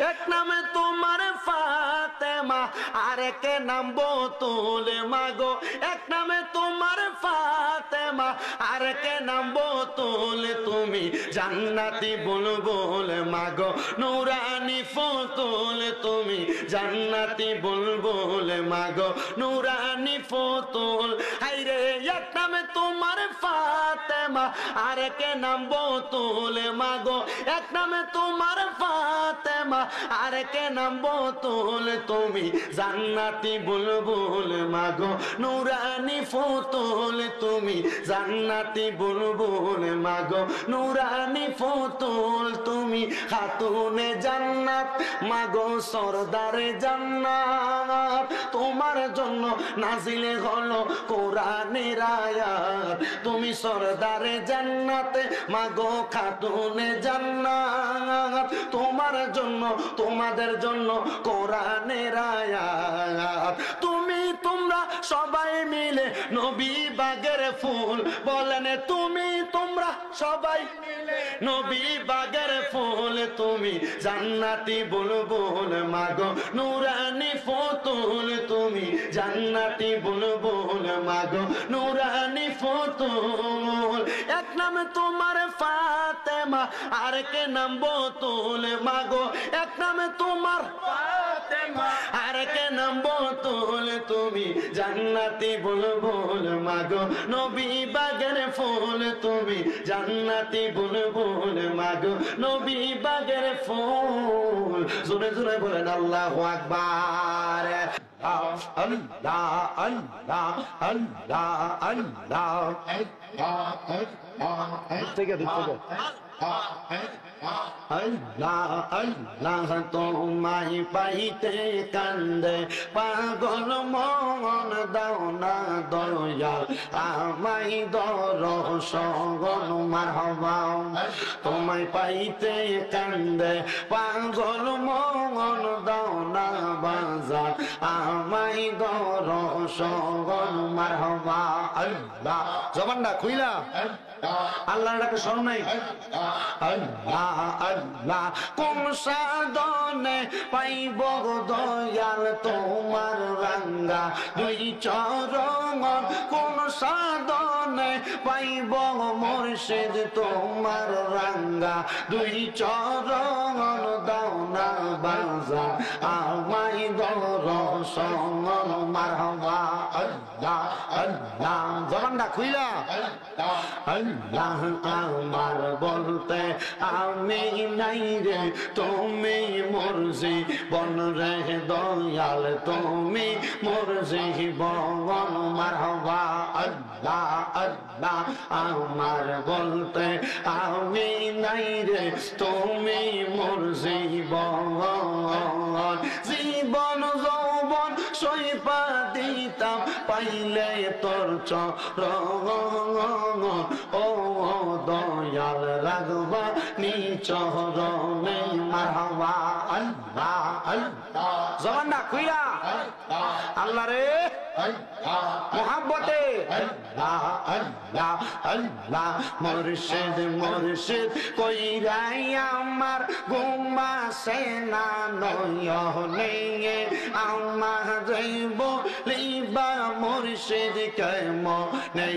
এক নামে তোমার ফাতেমা আরেক নাম বতুল মাগো এক নামে তোমার ফাতেমা আরেক নাম বতুল তুমি জান্নাতি বুলবুল মাগো নুরানি ফুতুল তুমি জান্নাতি বুলবুল মাগো নুরানি ফুতুল হায়রে এক নামে তোমার ফাতেমা আরেক নাম বতুল মাগো এক নামে তোমার ফাতেমা আরেক নাম বতুল তুমি জান্নাতি বুলবুল মাগো নুরানি ফুতুল তুমি জান্নাতি বুলবুল মাগো নুরানি ফুতুল তুমি খাতুনে জান্নাত মাগো সরদারে জান্নাত তোমার জন্য নাজিল হলো কোরআনের আয়াত তুমি সরদারে জান্নাত মাগো খাতুনে জান্নাত তোমার জন্য তোমাদের জন্য কোরআনের আয়াত তুমি তোমরা সবাই মিলে নবী বাগের ফুল বলেন তুমি তোমরা সবাই মিলে নবী বাগের ফুল তুমি জান্নাতি বুলবুল মাগো নুরানি ফুতুল তুমি জান্নাতি বুলবুল মাগো নুরানি ফুতুল এক নাম তোমার ফাতেমা আরেক নাম বতুল মাগো এক নাম তোমার ফাতেমা আরেক নাম বতুল তুমি জান্নাতি বুলবুল মাগো নবী বাগের ফুল তুমি জান্নাতি বুলবুল মাগো নবী বাগের ফুল জোরে জোরে বলেন আল্লাহু আকবার আল্লাহ আল্লাহ আল্লাহ আল্লাহ থেকে আল্লাহ আল্লাহ তোমায় পাইতে কান্দে পাগল মন দাও না দয়া আমায় দরশন মারহাবা তোমায় পাইতে কান্দে পাগল মন দাও না বাজার আমায় দরশন মারহাবা আল্লাহ জবানটা খুইলা আল্লাহর ডাকে শরণ নাই আল্লাহ আল্লাহ কোন সাধনে পাইব দয়াল তোমার রাঙ্গা দুই চরণ কোন সাধনে পাইব মুর্শিদ তোমার রাঙ্গা দুই চরণ দাও না বাজা আমায় দরশন মারহাবা আল্লাহ আল্লাহ জবানটা খুইলা আল্লাহ আমার বলতে আমি নাই রে তুমি মোর জীবন রে দয়াল তুমি মোর জীবন মারহাবা আল্লাহ আল্লাহ আমার বলতে আমি নাই রে তুমি মোর জীবন জীবন যৌবন সইপা দিতাম পাইলে তোর চরণ ও দয়াল রাগবা নিচরণে মারহাবা আল্লাহ আল্লাহ জবানটা খুইয়া আল্লাহ রে মোহাব্বতে আল্লাহ আল্লাহ আল্লাহ মুর্শিদ মুর্শিদ কইরাই আমার ঘুমাসে না নয়নে আমার যাইব লিবা মুর্শিদ কেমনে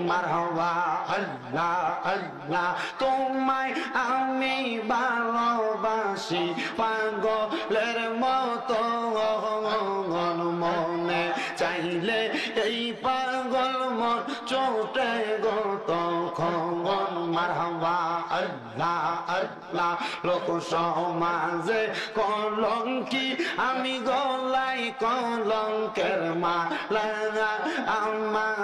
মারহাবা আল্লাহ আল্লাহ তোমায় আমি ভালোবাসি পাগলের মতো মনে চাইলে এই পাগল মন চোটে গত খঙ্গন মারহাবা আল্লাহ আল্লাহ লোক সমাজে কলঙ্কি আমি গলাই কলঙ্কের মালা আমার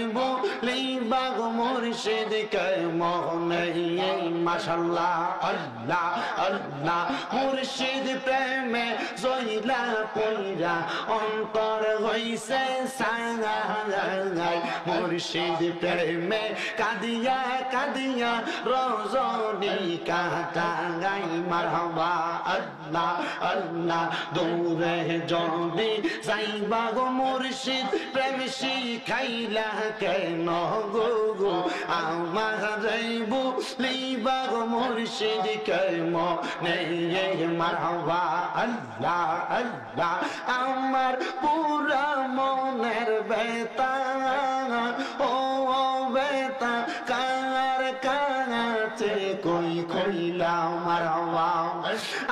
বলিবা মুর্শিদ কে মনে মাশাআল্লাহ আল্লাহ আল্লাহ মুর্শিদ প্রেমে জইলা কইরা অন্তর হইছে সাঙ্গাই মুর্শিদ প্রেমে কাদিয়া কাদিয়া রজনী কাঁদে টাঙ্গাই মারহাবা আল্লাহ আল্লাহ দূরে যদি যাইবা গো মুর্শিদ প্রেম শিখাইলা কেন গো গো আমার যাইবু লিবা গো মুর্শিদ কেমনে মারহাবা আল্লাহ আল্লাহ আমার পুরা মনের বেতা ও বেতা কার কাছে কই কইলা মারহাবা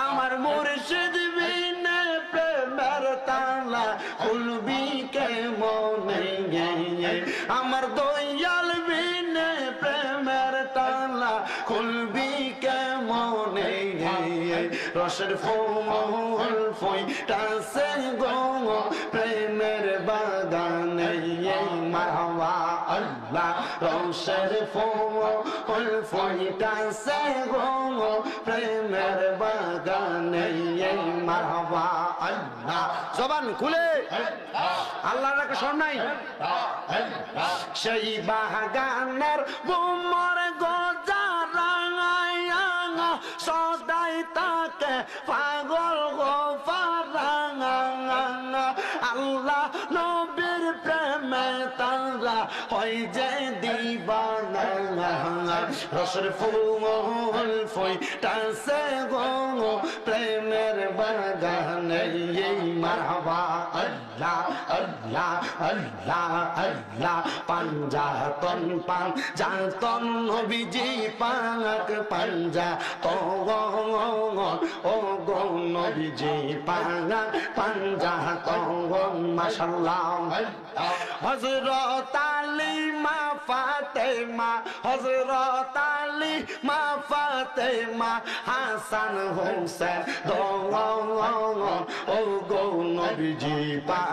আমার মুর্শিদ বিনে প্রেমের তালা খুলবি কেমনে আমার দয়াল বিনে প্রেমের তালা খুলবি কেমনে রসের ফুল ফুইটাছে গো প্রেমের বাগানে মারহাবা আল্লাহ রসের ফুল ফুইটাছে গো প্রেমের বাগানে মারহাবা আল্লাহ জবান খুলে আল্লাহর রাখে শোন নাই সেই বাগানের বুমর গজারাঙা সদাই তাকে পাগল গো ফারাঙা আল্লাহ নবীর প্রেমে তারা হয় যে দিবানা রসের ফুল ফুইটাছে গো প্রেমের বাগানে মারহাবা আল্লাহ আল্লাহ আল্লাহ আল্লাহ পাঞ্জাতন পাঞ্জাতন নবীজি পাক পাঞ্জাতন ও গো নবীজি পাক পাঞ্জাতন মাশাআল্লাহ হযরত আলী মা ফাতেমা হযরত আলী মা ফাতেমা হাসান হোসেন ও গো নবীজি পাক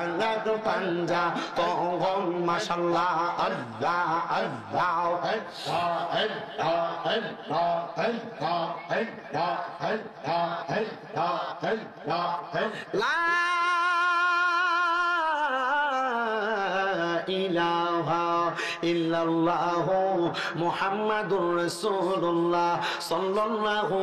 পাঞ্জাতন মাশাআল্লাহ আল্লাহ আল্লাহ লা ইলাহা ইল্লাল্লাহ মুহাম্মাদুর রাসূলুল্লাহ সাল্লাল্লাহু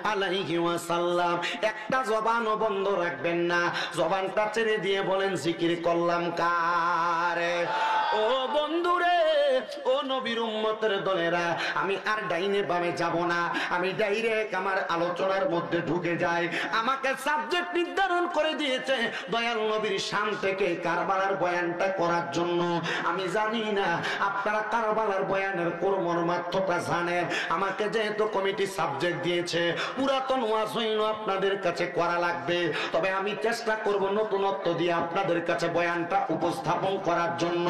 আলাইহি ওয়াসাল্লাম একটা জবানও বন্ধ রাখবেন না জবানটা ছেড়ে দিয়ে বলেন জিকির করলাম কারে ও বন্ধুরে ও নবীর উম্মতের দলেরা আমি আর ডাইনে বামে যাব না আমি ডাইরেক্ট আমার আলোচনার মধ্যে ঢুকে যাই আমাকে সাবজেক্ট নির্ধারণ করে দিয়েছে দয়াল নবীর শান থেকে কারবালার বয়ানটা করার জন্য আমি জানি না আপনারা কারবালার বয়ানের মর্মার্থটা জানেন আমাকে যেহেতু কমিটি সাবজেক্ট দিয়েছে পুরাতন ওয়াজ হইল আপনাদের কাছে করা লাগবে তবে আমি চেষ্টা করব নতুনত্ব দিয়ে আপনাদের কাছে বয়ানটা উপস্থাপন করার জন্য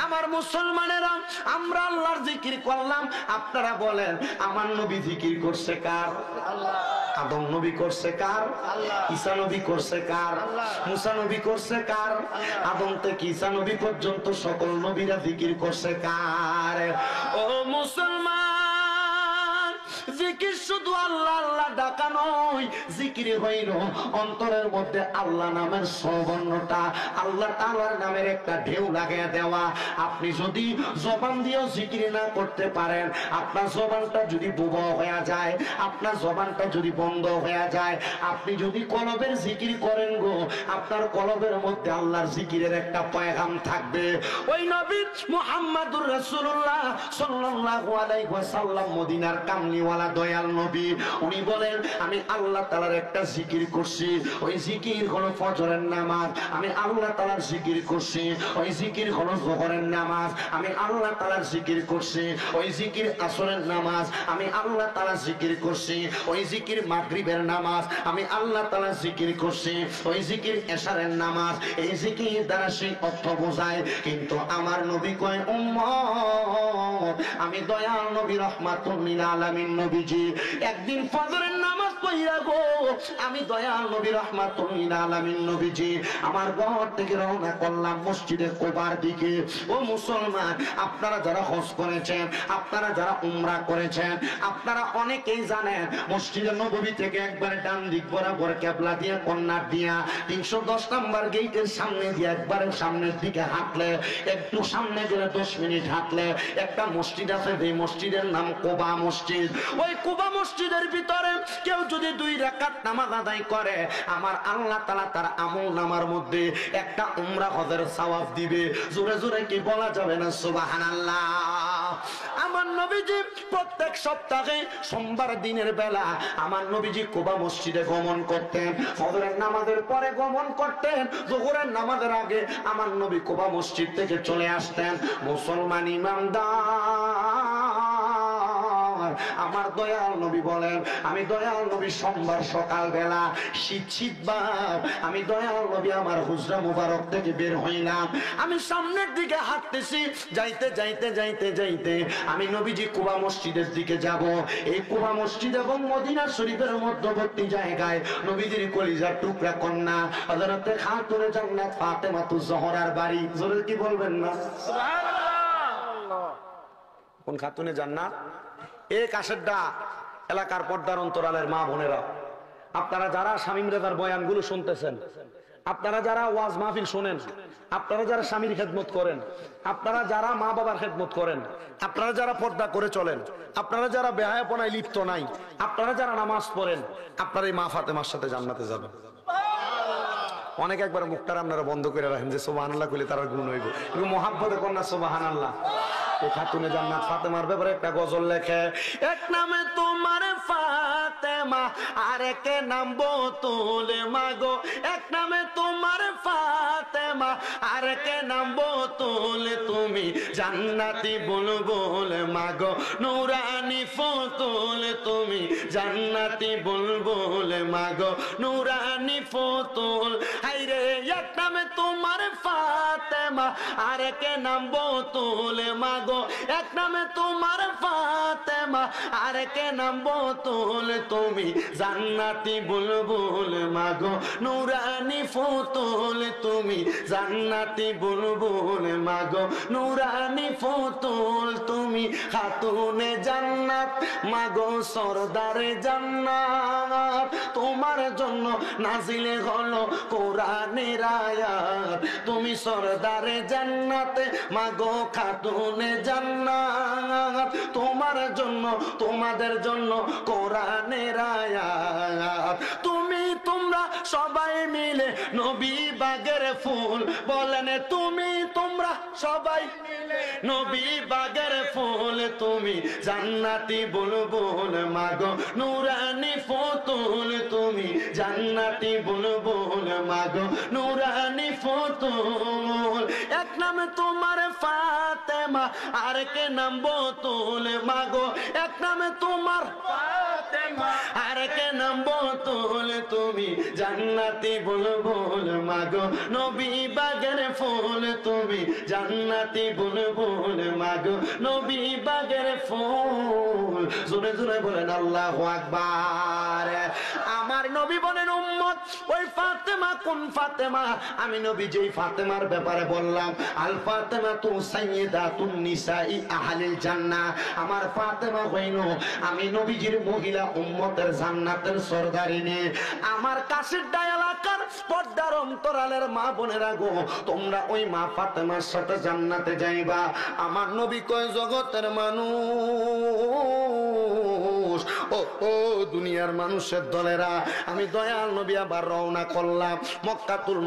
আমার মুসলমানেরা আমরা আল্লাহর জিকির করলাম আপনারা বলেন আমার নবী জিকির করছে কার আল্লাহ আদম নবী করছে কার আল্লাহ ঈসা নবী করছে কার আল্লাহ মুসা নবী করছে কার আল্লাহ আদম থেকে ঈসা নবী পর্যন্ত সকল নবীরা জিকির করছে কার ও মুসলমান জিকির শুধু আল্লাহ আল্লাহ ডাকা নয় জিকির হইল অন্তরের মধ্যে আল্লাহ নামের সবর্ণটা আল্লাহ তাআলার নামের একটা ঢেউ লাগিয়ে দেওয়া আপনি যদি জবান দিয়েও জিকির না করতে পারেন আপনার জবানটা যদি বোবা হয়ে যায় আপনার জবানটা যদি বন্ধ হয়ে যায় আপনি যদি কলবের জিকির করেন গো আপনার কলবের মধ্যে আল্লাহর জিকিরের একটা পয়গাম থাকবে ওই নবী মুহাম্মাদুর রাসূলুল্লাহ সাল্লাল্লাহু আলাইহি ওয়াসাল্লাম মদিনার কামলিওয়ালা দয়াল নবী উনি বলেন আমি আল্লাহ তাআলার একটা জিকির করছি ওই জিকির হলো ফজরের নামাজ আমি আল্লাহ তাআলার জিকির করছি ওই জিকির হলো যোহরের নামাজ আমি আল্লাহ তাআলার জিকির করছি ওই জিকির আসরের নামাজ আমি আল্লাহ তাআলার জিকির করছি ওই জিকির মাগরিবের নামাজ আমি আল্লাহ তাআলার জিকির করছি ওই জিকির এশারের নামাজ এই জিকির দ্বারা সেই অর্থ বোঝায় কিন্তু আমার নবী কয় উম্মত আমি দয়াল নবী রাহমাতুল লিল আলামিন নবীজি একদিন ফজরের নামাজ পইরা গো আমি দয়াল নবী রাহমাতুল লিল আলামিন নবীজি আমার ঘর থেকে রওনা করলাম মসজিদে কুবার দিকে। ও মুসলমান, আপনারা যারা হজ করেছেন, আপনারা যারা উমরা করেছেন, আপনারা অনেকেই জানেন মসজিদে নববী থেকে একবার ডান দিক বরাবর কিবলা দিয়ে কর্নার দিয়া 310 নম্বর গেটের সামনে দিয়ে একবার সামনের দিকে হাঁটলে, একটু সামনে গেলে 10 মিনিট হাঁটলে একটা মসজিদ আছে, যে মসজিদের নাম কুবা মসজিদ। ওই কুবা মসজিদের ভিতরে কেউ যদি 2 রাকাত নামাজ আদায় করে, আমার আল্লাহ তাআলা তার আমলনামার মধ্যে একটা উমরা হজের সওয়াব দিবে। জোরে জোরে কি বলা যাবে না সুবহানাল্লাহ? আমার নবীজি প্রত্যেক সপ্তাহে সোমবার দিনের বেলা আমার নবীজি কুবা মসজিদে গমন করতেন। ফজরের নামাজের পরে গমন করতেন, যোহরের নামাজের আগে আমার নবী কুবা মসজিদ থেকে চলে আসতেন। মুসলমান ইমানদার, আমার দয়াল নবী বলেন, আমি দয়াল নবী সোমবার সকাল বেলা শীত ভাব আমি দয়াল নবী আমার হুজরা মুবারক থেকে বের হইলাম। আমি সামনের দিকে হাঁটতেছি, যাইতে যাইতে যাইতে যাইতে আমি নবীজি কুবা মসজিদের দিকে যাব। এই কুবা মসজিদ এবং মদিনা শরীফের মধ্যবর্তী জায়গায় নবীজির কলিজার টুকরা কন্যা হযরতে খাতুনে জান্নাত ফাতেমাতুজ জোহরার বাড়ি। জোরে কি বলবেন না সুবহানাল্লাহ? কোন খাতুনে জান্নাত? এই কাশেরডা এলাকার পর্দার অন্তরালের মা বোনেরা, আপনারা যারা শামীম রেজার বয়ানগুলো শুনতেছেন, আপনারা যারা ওয়াজ মাহফিল শোনেন, আপনারা যারা স্বামীর খেদমত করেন, আপনারা যারা মা বাবার খেদমত করেন, আপনারা যারা পর্দা করে চলেন, আপনারা যারা বেহায়াপনায় লিপ্ত নাই, আপনারা যারা নামাজ পড়েন, আপনারা এই মা ফাতেমার সাথে জান্নাতে যাবেন। অনেক একবার মুখটা আপনারা বন্ধ করে রাখেন যে সুবহানাল্লাহ কইলে তার গুণ হইব, কিন্তু মহাব্বতে কন্যা সুবহানাল্লাহ। এই খাতুনে জান্নাত ফাতেমার ব্যাপারে একটা গজল লেখে, এক নামে তোমার ফাতেমা আর এক নাম বতুল মাগো, এক নামে তোমার ফাতেমা আর এক নাম বতুল, তুমি জান্নাতি বুলবুল মাগো নূরানি ফুতুল, তুমি জান্নাতি বুলবুল মাগো নূরানি ফুতুল। হাইরে এক নামে তোমার ফাতেমা আর এক নাম বতুল মাগো, এক নামে তোমার ফাতেমা আর এক নাম বতুল, তুমি জান্নাতি বুলবুল মাগো নূরানি ফুতুল, তুমি জান্নাতি বুলবুল মাগো নূরানি ফুতুল, তুমি খাতুনে জান্নাত মাগো সরদারে জান্নাত, তোমার জন্য নাজিলে হলো কোরআনের আয়াত, তুমি সরদারে জান্নাতে মাগো খাতুনে জান্নাত, তোমার জন্য তোমাদের জন্য কোরআনের আয়াত, তুমি তোমরা সবাই মিলে নবী বাগের ফুল, বলেন তুমি তোমরা সবাই মিলে নবী বাগের ফুল, তুমি জান্নাতি বুলবুল মাগো নূরানি ফুতুল, তুমি জান্নাতি বুলবুল মাগো নূরানি ফুতুল। এক নাম তোমার ফাতেমা আর কে নাম বতুল মাগো, এক নামে তোমার ফাতেমা আর কে নাম বতুল, তুমি জান্নাতি বুলবুল মাগো নবী বাগের ফুল, তুমি জান্নাতি বুলবুল মাগো নবী বাগের ফুল। জোরে জোরে বলেন আল্লাহু আকবার। আমার নবী বলেন উম্মত ওই ফাতেমা কোন ফাতেমা? আমি নবী যেই ফাতেমার ব্যাপারে বললাম, আল ফাতেমা তু সাইয়্যিদাতুন নিসাই আহলিল জান্নাহ, আমার ফাতেমা হইল আমি নবীজির মহিলা উম্মতের জান্নাতের সরদারিনী। আমার কাছের এলাকার পর্দার অন্তরালের মা বোনেরা গো, তোমরা ওই মা ফাতেমার সাথে জান্নাতে যাইবা। আমার নবী কয় জগতের মানুষ, ও ও দুনিয়ার মানুষের দলেরা, আমি দয়াল নবী আবার রওনা করলাম মক্কাতুল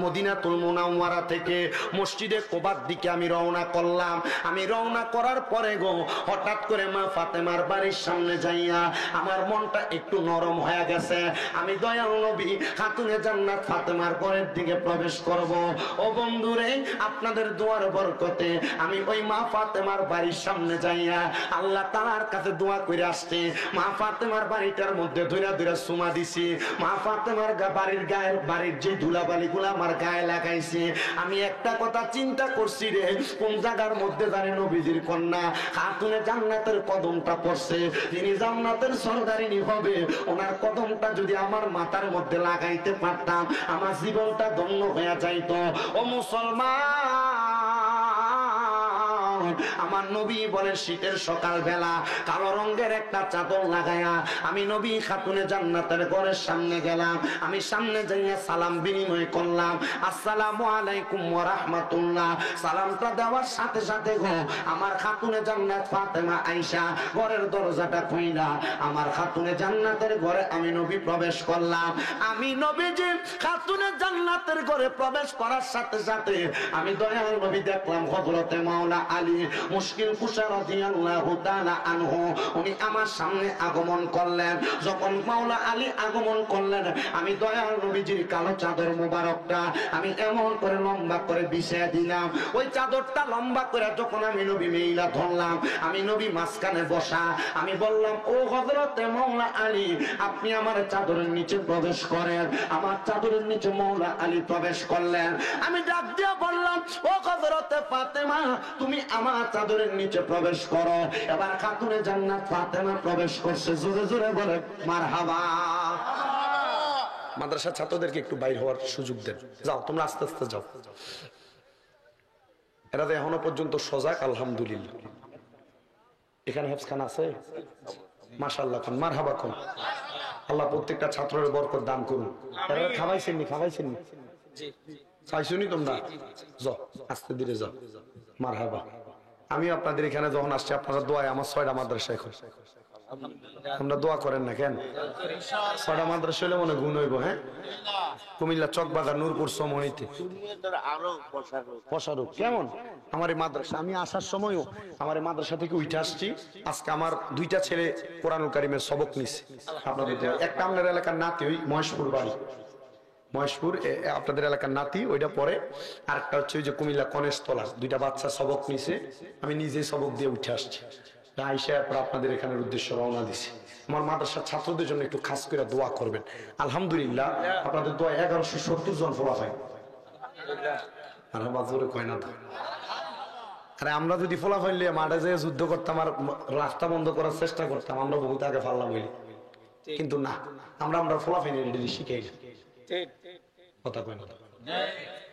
মদিনাতুল মুনাওয়ারা থেকে মসজিদে কুবার দিকে আমি রওনা করলাম। আমি রওনা করার পরে গো হঠাৎ করে মা ফাতেমার বাড়ির সামনে যাইয়া আমার মনটা একটু নরম হয়ে গেছে। আমি দয়াল নবী খাতুনে জান্নাত ফাতেমার ঘরের দিকে প্রবেশ করব। ও বন্ধুরে, আপনাদের দোয়ার বরকতে আমি ওই মা ফাতেমার বাড়ির সামনে যাইয়া আল্লাহ তাআলার কাছে দোয়া করে আসছি, মা ফাতেমার বাড়িটার মধ্যে ধইরা ধইরা সুমা দিছি। মা ফাতেমার বাড়ির যে ধুলাবালি গুলা আমার গায়ে লাগাইছে। আমি একটা কথা চিন্তা করছি রে, কোন জায়গার মধ্যে জানে নবীজির কন্যা খাতুনে জান্নাতের কদমটা পড়ছে, তিনি জান্নাতের সরদারিনী হবে, ওনার কদমটা যদি আমার মাথার মধ্যে লাগাইতে পারতাম আমার জীবনটা ধন্য হয়ে যাইত। ও মুসলমান, আমার নবী বলে শীতের সকাল বেলা কালো রঙের একটা চাদর লাগায়া আমি নবী খাতুনে জান্নাতের ঘরের সামনে গেলাম। আমি সামনে যাইয়া সালাম বিনিময় করলাম, আসসালামু আলাইকুম ওয়া রাহমাতুল্লাহ। সালামটা দেওয়ার সাথে সাথে গো আমার খাতুনে জান্নাত ফাতেমা আয়েশা ঘরের দরজাটা খুইলা আমার খাতুনে জান্নাতের ঘরে আমি নবী প্রবেশ করলাম। আমি নবীজি খাতুনে জান্নাতের ঘরে প্রবেশ করার সাথে সাথে আমি দয়াল নবী দেখলাম হযরতে মাওলা আলী মুশকিল কুশা রাদিয়াল্লাহু তাআলা আনহু, উনি আমার সামনে আগমন করলেন। যখন মাওলা আলী আগমন করলেন আমি দয়াল নবীজির কালো চাদর মোবারকটা আমি এমন করে লম্বা করে বিছিয়ে দিলাম। ওই চাদরটা লম্বা করে যখন আমি নবী মেইলা ধরলাম, আমি নবী মাঝখানে বসা, আমি বললাম ও হযরতে মাওলা আলী আপনি আমার চাদরের নিচে প্রবেশ করেন। আমার চাদরের নিচে মাওলা আলী প্রবেশ করলেন। আমি ডাক দিয়ে বললাম ও হযরতে ফাতেমা তুমি আমার চাদরের নিচে প্রবেশ করো। এবার খাতুনে জান্নাত ফাতেমা প্রবেশ করছে, জোরে জোরে বলে মারহাবা। মাদ্রাসার ছাত্রদেরকে একটু বাইর হওয়ার সুযোগ দেন, যাও তোমরা আস্তে আস্তে যাও। এরা তো এখনো পর্যন্ত সজাগ, আলহামদুলিল্লাহ। এখানে হেফজখানা আছে, মাশাআল্লাহ, খান মারহাবা খান। আল্লাহ প্রত্যেকটা ছাত্রের বরকত দান করুন। এরা খাওয়াইছেননি চাইছনি তোমরা? যাও আস্তে ধীরে যাও, মারহাবা। আমি আপনাদের এখানে যখন আসছি আপনারা দোয়ায় আমার 6টা মাদ্রাসা এখন আমরা দোয়া করেন না কেন? 6টা মাদ্রাসা হলে মনে গুণ হইব। হ্যাঁ, কুমিল্লা চকবাজার নূরপুর সমনিতে প্রসারক কেমন আমার এই মাদ্রাসা। আমি আসার সময়ও আমার এই মাদ্রাসা থেকে উঠে আসছি। আজকে আমার 2টা ছেলে কোরআনুল কারীমের সবক নিছে আপনাদের। একটা আপনার এলাকার নাতি, ওই মহেশপুর বাড়ি, মহেশপুর আপনাদের এলাকার নাতি, ওইটা পরে। আরেকটা হচ্ছে ওই যে কুমিল্লা কনেশতলা, 2টা বাচ্চা সবক নিছে। আমি নিজেই সবক দিয়ে উঠে আসছি, আইসা আপনাদের এখানের উদ্দেশ্যে রওনা দিছি। আমার মাদ্রাসার ছাত্রদের জন্য একটু খাস করে দোয়া করবেন। আলহামদুলিল্লাহ আপনাদের দোয়া 1170 জন ফলা হয়। আর বাজরে কয় না তো, আরে আমরা যদি ফলা ফাইলে মাঠে যেয়ে যুদ্ধ করতাম আর রাস্তা বন্ধ করার চেষ্টা করতাম, আমরা বহুত আগে ফাল্লাম হইলি। কিন্তু না, আমরা ফলা ফাইলে শিখাই কথা কয় না।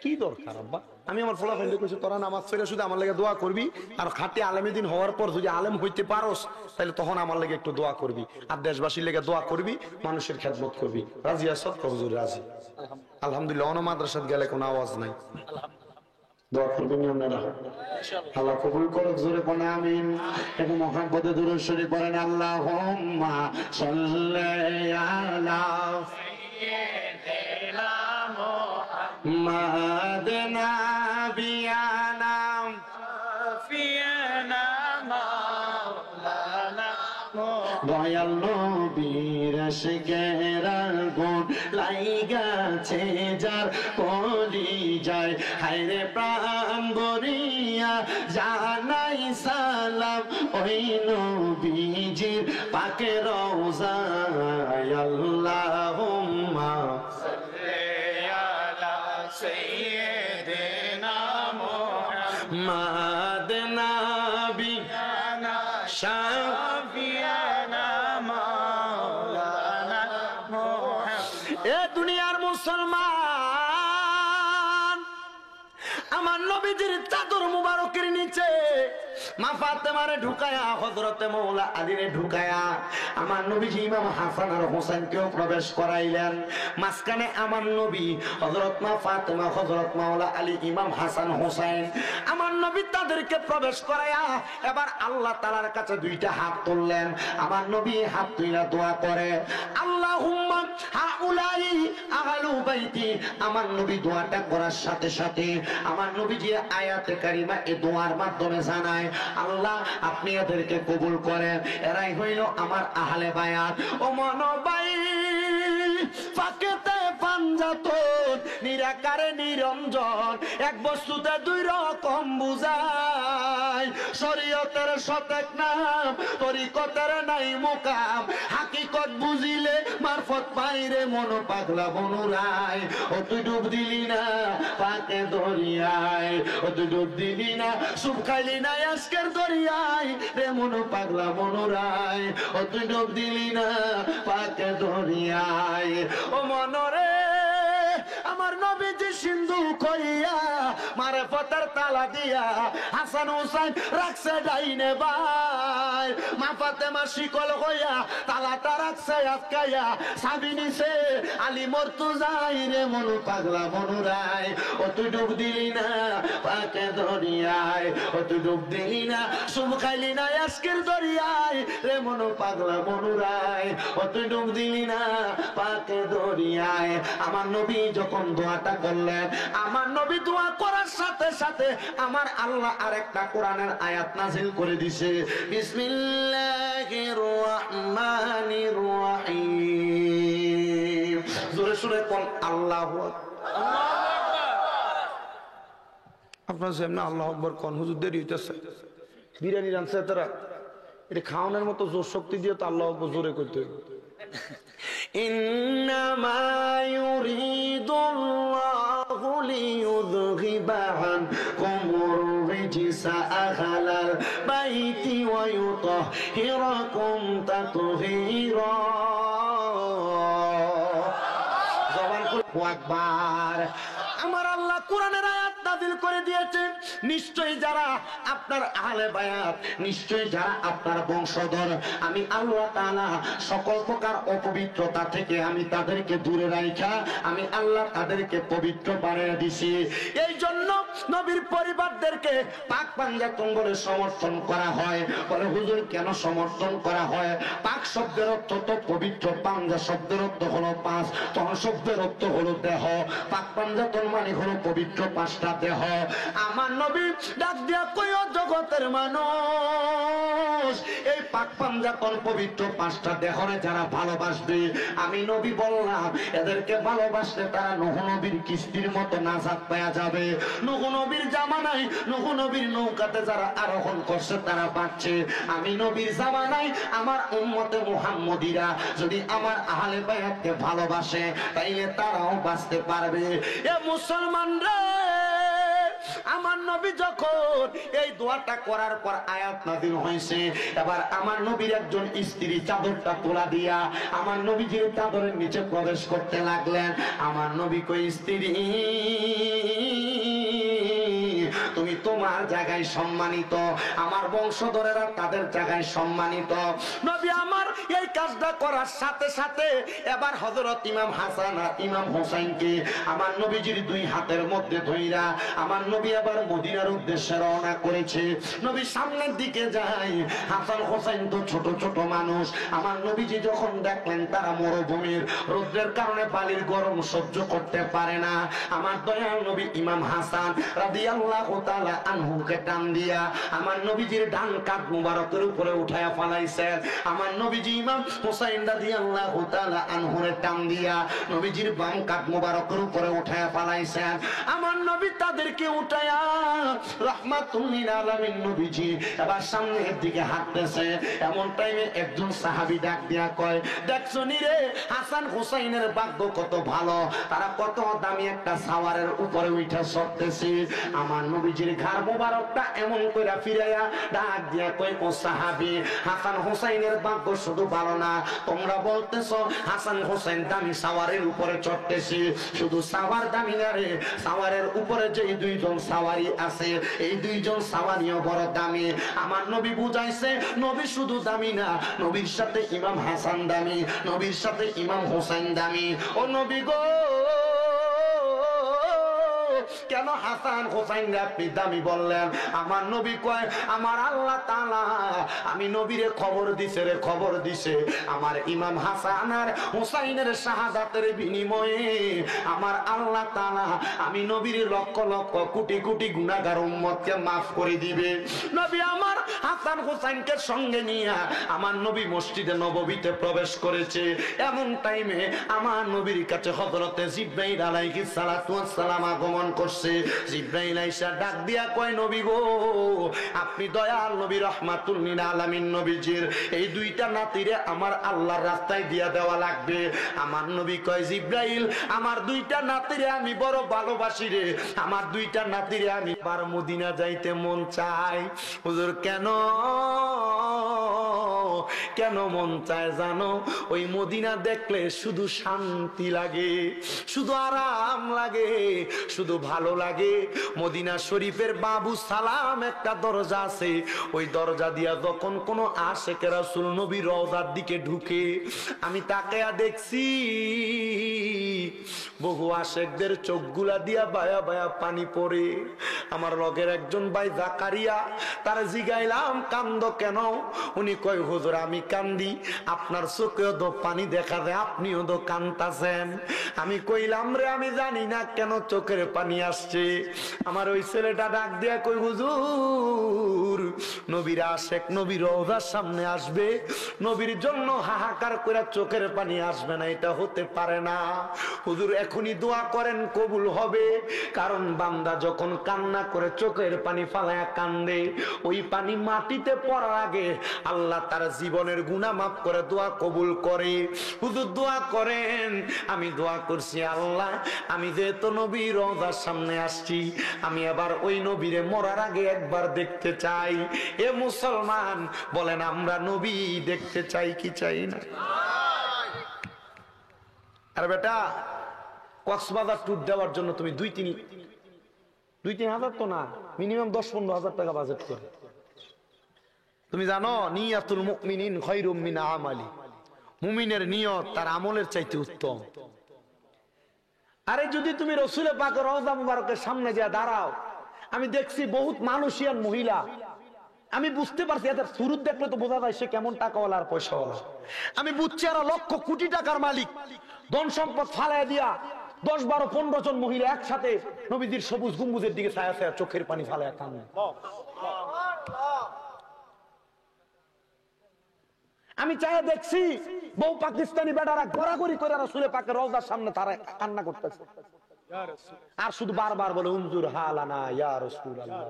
কি দরকার আব্বা? আমি আমার ফলা ফেলে কইছি তোরা নামাজ পড়ে শুধু আমার লাগে দোয়া করবি, আর খাঁটি আলেমে দিন হওয়ার পর যদি আলেম হইতে পারোস তাহলে তখন আমার লাগে একটু দোয়া করবি, আর দেশবাসীর লেগে দোয়া করবি, মানুষের খেদমত করবি। রাজি আসাদ হুজুর রাজি। আলহামদুলিল্লাহ অন মাদ্রাসাত গেলে কোনো আওয়াজ নাই, দোয়া করবেন আপনারা। আল্লাহ কবুল করুক, জোরে কোন আমিন। এবং মুহাম্মদে দুরূদ শরীফ পড়েন, আল্লাহুম্মা সাল্লি আলা সাইয়্যিদিনা মুহাম্মাদ নাবিয়ানা ফিয়ানা মাওলানা দয়াল নবীর আশিকের আগুন লাইগাছে যার কলিজায়, হায়রে প্রাণ ভরিয়া জানাই সালাম ওই নবীজির পাকে রওজায়। আল্লাহুম্মা সাল্লি আলা সাইয়্যিদিনা মুহাম্মাদ নাবিয়ানা শাফিয়ানা মাওলানা মুহাম্মদ। এ দুনিয়ার মুসলমান, আমার নবীজির চাদর মুবারকের নিচে মা ফাতেমারে ঢুকায়া, হযরতে মাওলা আলীরে ঢুকায়া আমার নবীজি ইমাম হাসান আর হোসেনকেও প্রবেশ করাইলেন। মাঝখানে আমার নবী, হযরত মা ফাতেমা, হযরত মাওলা আলী, ইমাম হাসান হোসেন, আমার নবী তাদেরকে প্রবেশ করায়া এবার আল্লাহ তাআলার কাছে 2টা হাত তুললেন। আমার নবী হাত তুইলা দোয়া করে, আল্লাহুম্মা হাউলাই আহলু বাইতি। আমার নবী দোয়াটা করার সাথে সাথে আমার নবীজি আয়াতে কারিমা এই দোয়ার মাধ্যমে জানায়, আল্লাহ আপনি এদেরকে কবুল করেন, এরাই হইল আমার আহলে বায়াত। ও মনোবাই ফাকেতে পান নির্যাতন, নিরাকারে নিরঞ্জন, এক বস্তুতে দুই রকম বুঝায়। শরীয়তের সতেক নাম, তরিকতের নাই মুকাম, হাকিকত বুঝিলে মারফত পাইরে মন পাগলা বনুরায়। ও তুই ডুব দিলি না পাকে দরিয়ায়, ও তুই ডুব দিলি না সুপ খাইলি না আজকের দরিয়ায় রে মন পাগলা বনুরায়। ও তুই ডুব দিলি না পাকে দরিয়ায়। ও মনরে আমার নবীজি সিন্ধু করিয়া মারফতের তালা দিয়া হাসান হুসাইন রাখছে ডাইনে ভাই। মা ফাতেমা শিকল হইয়া তালাটা রাখছে আটকাইয়া, সাবি নিছে আলী মর্তুজাই রে মনু পাগলা বনুরায়। ও তুই ডুব দিলি না পাকে দরিয়ায়, ও তুই ডুব দিলি না সুম খাইলি না আজকের দরিয়ায় রে মনু পাগলা বনুরায়। ও তুই ডুব দিলি না পাকে দরিয়ায়। আমার নবী যখন দোয়াটা করলেন, আমার নবী দোয়া করার সাথে সাথে আমার আল্লাহ আরেকটা কোরআনের আয়াত নাযিল করে দিছে। বিসমিল্লাহির রহমানির রহিম। জোরে সুরে কোন আল্লাহু আকবার। আপনার সামনে আল্লাহু আকবার কোন হুজুর দেরি হইতেছে। বিরিয়ানি রানছে তারা, এটা খাওয়ানোর মতো জোর শক্তি দিয়ে তো আল্লাহু আকবার জোরে করতে হবে। ইন্নামা ইউরিদুল্লাহু লিইয়ুযহিবা আনকুমুর রিজসা আহলাল বাইতি ওয়া ইউতাহহিরাকুম তাতহীরা। জবান খুলে আকবার। আমার আল্লাহ কোরআনের আয়াত নাযিল করে দিয়েছে, নিশ্চয়ই যারা আপনার আহলে বায়াত, নিশ্চয়ই যারা আপনার বংশধর, আমি আল্লাহ তাআলা সকল প্রকার অপবিত্রতা থেকে আমি তাদেরকে দূরে রাখা, আমি আল্লাহ তাদেরকে পবিত্র বানিয়ে দিছি। এই জন্য নবীর পরিবারদেরকে পাক পাঞ্জাতন বলে সমর্থন করা হয়। বলে হুজুর কেন সমর্থন করা হয়? পাক শব্দের অর্থ তো পবিত্র, পাঞ্জা শব্দের অর্থ হলো পাঁচ, তন শব্দের অর্থ হলো দেহ, পাক পাঞ্জাতন মানে হলো পবিত্র পাঁচটা দেহ। আমার নবী ডাক দিয়া কইও জগতের মানুষ, এই পাক পাঞ্জাতন পবিত্র পাঁচটা দেহরে যারা ভালোবাসবে, আমি নবী বললাম এদেরকে ভালোবাসলে তারা নূহ নবীর কিস্তির মতো নাজাত পাওয়া যাবে। নূহ নবীর জামানায়, নূহ নবীর নৌকাতে যারা আরোহণ করছে তারা বাঁচছে। আমি নবীর জামানায় আমার উম্মতে মুহাম্মদীরা যদি আমার আহলে বায়াতকে ভালোবাসে তাইলে তারাও বাঁচতে পারবে। এ মুসলমান রে, আমার নবী যখন এই দোয়াটা করার পর আয়াত নাযিল হয়েছে, এবার আমার নবীর একজন স্ত্রী চাদরটা তোলা দিয়া আমার নবীজির চাদরের নিচে প্রবেশ করতে লাগলেন। আমার নবী কই, স্ত্রী তুমি তোমার জায়গায় সম্মানিত, আমার বংশধরেরা তাদের জায়গায় সম্মানিত। নবী আমার এই কাজটা করার সাথে সাথে এবার হযরত ইমাম হাসান আর ইমাম হোসেনকে আমার নবীজির দুই হাতের মধ্যে ধইরা আমার নবী আবার মদিনার উদ্দেশ্যে রওনা করেছে। নবী সামনের দিকে যায়, হাসান হোসেন তো ছোট ছোট মানুষ। আমার নবীজি যখন দেখলেন তারা মরুভূমির রোদের কারণে বালির গরম সহ্য করতে পারে না, আমার দয়াল নবী ইমাম হাসান রাদিয়াল্লাহু তাআলা আনহুকে টান দিয়া আমার নবীজির ডান কাঁধ মুবারকের উপরে উঠায়া ফালাইছেন। আমার নবীজি ইমাম হুসাইন রাদিয়াল্লাহু তাআলা আনহুরে টান দিয়া নবীজির বাম কাঁধ মুবারকের উপরে উঠায়া ফালাইছেন। আমার নবী তাদেরকে উঠায়া রাহমাতুল লিল আলামিন নবীজি এবার সামনের দিকে হাঁটতেছে। এমন টাইমে একজন সাহাবী ডাক দিয়া কয়, দেখছো নি রে হাসান হুসাইনের ভাগ্য কত ভালো, তারা কত দামি একটা সাওয়ারের উপরে উঠা চড়তেছে। আমার নবীজির ঘাড় মোবারকটা এমন কইরা ফিরাইয়া ডাক দিয়া কই, ও সাহাবী, হাসান হুসাইনের ভাগ্য শুধু ভালো না, তোমরা বলতেছো হাসান হুসাইন দামি সাওয়ারের উপরে চড়তেছে, শুধু সাওয়ার দামি না রে, সাওয়ারের উপরে যে দুইজন সাওয়ারি আছে এই দুইজন সাওয়ারিও বড় দামি। আমার নবী বুঝাইছে নবী শুধু দামি না, নবীর সাথে ইমাম হাসান দামি, নবীর সাথে ইমাম হোসেন দামি। ও নবী গো, কেন হাসান হোসাইন আপনি দামি বললেন? আমার নবী কয়, আমার আল্লাহ তাআলা আমি নবীরে খবর দিছে রে, খবর দিছে আমার ইমাম হাসান আর হোসাইনের শাহাদাতের বিনিময়ে আমার আল্লাহ তাআলা আমি নবীর লক্ষ লক্ষ কোটি কোটি গুনাহগার উম্মতকে মাফ করে দিবে। নবী আমার হাসান হোসাইনকে সঙ্গে নিয়ে আমার নবী মসজিদে নববীতে প্রবেশ করেছে। এমন টাইমে আমার নবীর কাছে হযরতে জিবরাইল আলাইহিস সালাতু ওয়াস সালাম আগমন করছে। জিবরাইল আইসা ডাক দিয়া কয়, নবী গো, আপনি দয়াল নবী রাহমাতুল লিল আলামিন নবীজির এই দুইটা নাতিরে আমার আল্লাহর রাস্তায় দিয়া দেওয়া লাগবে। আমার নবী কয়, জিবরাইল আমার দুইটা নাতিরে আমি বড় ভালোবাসি রে, আমার দুইটা নাতিরে আমি পার মদিনা যাইতে মন চাই। হুজুর কেন কেন মন চায় জানো? ওই মদিনা দেখলে শুধু শান্তি লাগে, শুধু আরাম লাগে, শুধু ভালো লাগে। মদিনা শরীফের বাবু সালাম একটা দরজা আছে, ওই দরজা দিয়া যখন কোন আশেকে রাসূল নবী রওজার দিকে ঢুকে, আমি তাকে দেখছি বহু আশেকদের চোখগুলা দিয়া বায়া বায়া পানি পড়ে। আমার লগের একজন ভাই জাকারিয়া, তার জিগাইলাম কান্দ কেন? উনি কয়, হুজুর আমি কান্দি, আপনার চোখেও তো পানি দেখা যায়, আপনিও তো কান্দাছেন। আমি কইলাম রে আমি জানি না কেন চোখের পানি আসছে। আমার ওই ছেলেটা ডাক দিয়া কই, হুজুর নবীর আশেক নবীর রওজার সামনে আসবে, নবীর জন্য হাহাকার করে চোখের পানি আসবে না, এটা হতে পারে না। হুজুর এখনই দোয়া করেন, কবুল হবে। কারণ বান্দা যখন কান্না করে চোখের পানি ফালায়া কান্দে, ওই পানি মাটিতে পড়ার আগে আল্লাহ তার জীবনের গুনাহ মাফ করে দোয়া কবুল করে। হুজুর দোয়া করেন। আমি দোয়া করছি, আল্লাহ আমি যেহেতু নবীর রওজার সামনে আসছি, আমি আবার ওই নবীরে মরার আগে একবার দেখতে চাই। এ মুসলমান বলেন, আমরা নবী দেখতে চাই কি চাই না? আর বেটা, কক্সবাজার ট্যুর দেওয়ার জন্য তুমি 2-3 হাজার তো না, মিনিমাম 10-15 হাজার টাকা বাজেট করে। তুমি জানো নিয়াতুল মুমিনিন খায়রুম মিন আমালি, মুমিনের নিয়ত তার আমলের চাইতে উত্তম। আরে যদি তুমি রাসূল পাকের রওজা মুবারকের সামনে যা দাঁড়াও, আমি দেখছি বহুত মানুষিয়ান মহিলা, আমি বুঝতে পারছি এদের সুরত দেখলে তো বোঝা যায় সে কেমন টাকাওয়ালা আর পয়সাওয়ালা। আমি বুঝছি এরা লক্ষ কোটি টাকার মালিক, ধন সম্পদ ফালায় দিয়া 10-12-15 জন মহিলা একসাথে নবীজির সবুজ গম্বুজের দিকে ছায়া ছায়া চোখের পানি ফালায় কান্দে। আমি চাই দেখছি বহু পাকিস্তানি বেটারা ঘোরাঘুরি করে রাসূলের পাকের রওজার সামনে তারা কান্না করতেছে, আর শুধু বারবার বলে উনজুর হালানা ইয়া রাসূলুল্লাহ,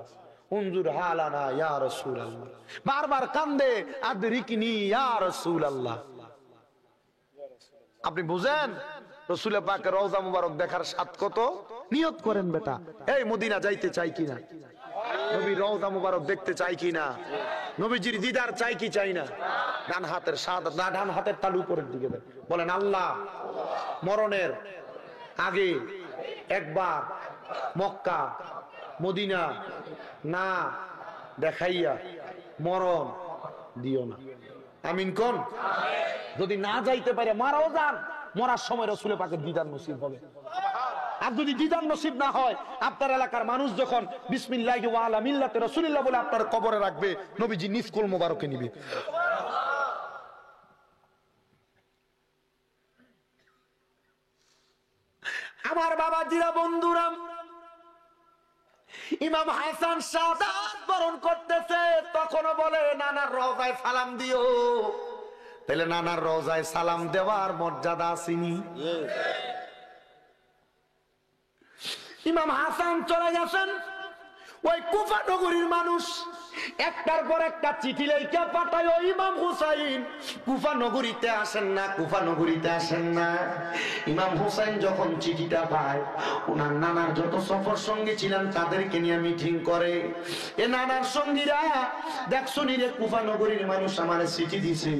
উনজুর হালানা ইয়া রাসূলুল্লাহ, বারবার কান্দে আদরিকনি ইয়া রাসূলুল্লাহ। আপনি বুঝেন রাসূলের পাকের রওজা মুবারক দেখার স্বাদ কত? নিয়ত করেন বেটা, এই মদিনা যাইতে চাই কিনা, নবীর রওজা মুবারক দেখতে চাই কিনা, নবীজির দিদার চাই কি চাই না? ডান হাতের শাহাদাত, ডান হাতের তালু উপরের দিকে দেন, বলেন আল্লাহ মরণের আগে একবার মক্কা মদিনা না দেখাইয়া মরণ দিও না। আমিন কোন? যদি না যাইতে পারে মারাও যান, মরার সময় রাসূলের পাকের দিদার নসিব হবে। আর যদি দিদার নসিব না হয়, আপনার এলাকার মানুষ যখন বিসমিল্লাহি ওয়া আলা মিল্লাতি রাসূলিল্লাহ বলে আপনার কবরে রাখবে, নবীজি নিজ কুল মোবারকে নিবে। আমার বাবাজিরা, বন্ধুরা, ইমাম হাসান শাহাদাত বরণ করতেছে, তখনও বলে নানার রওজায় সালাম দিও। তাহলে নানার রওজায় সালাম দেওয়ার মর্যাদা আসেনি? ইমাম হাসান চলে গেছেন, ওই কুফা নগরীর মানুষ একটার পর একটা চিঠি লেখা পাঠায়, ওই ইমাম হুসাইন কুফা নগরীতে আসেন না, কুফা নগরীতে আসেন না। ইমাম হুসাইন যখন চিঠিটা পায়, ওনার নানার যত সফর সঙ্গী ছিলেন তাদেরকে নিয়ে মিটিং করে। এ নানার সঙ্গীরা, দেখছো নি রে কুফা নগরীর মানুষ আমার চিঠি দিছে,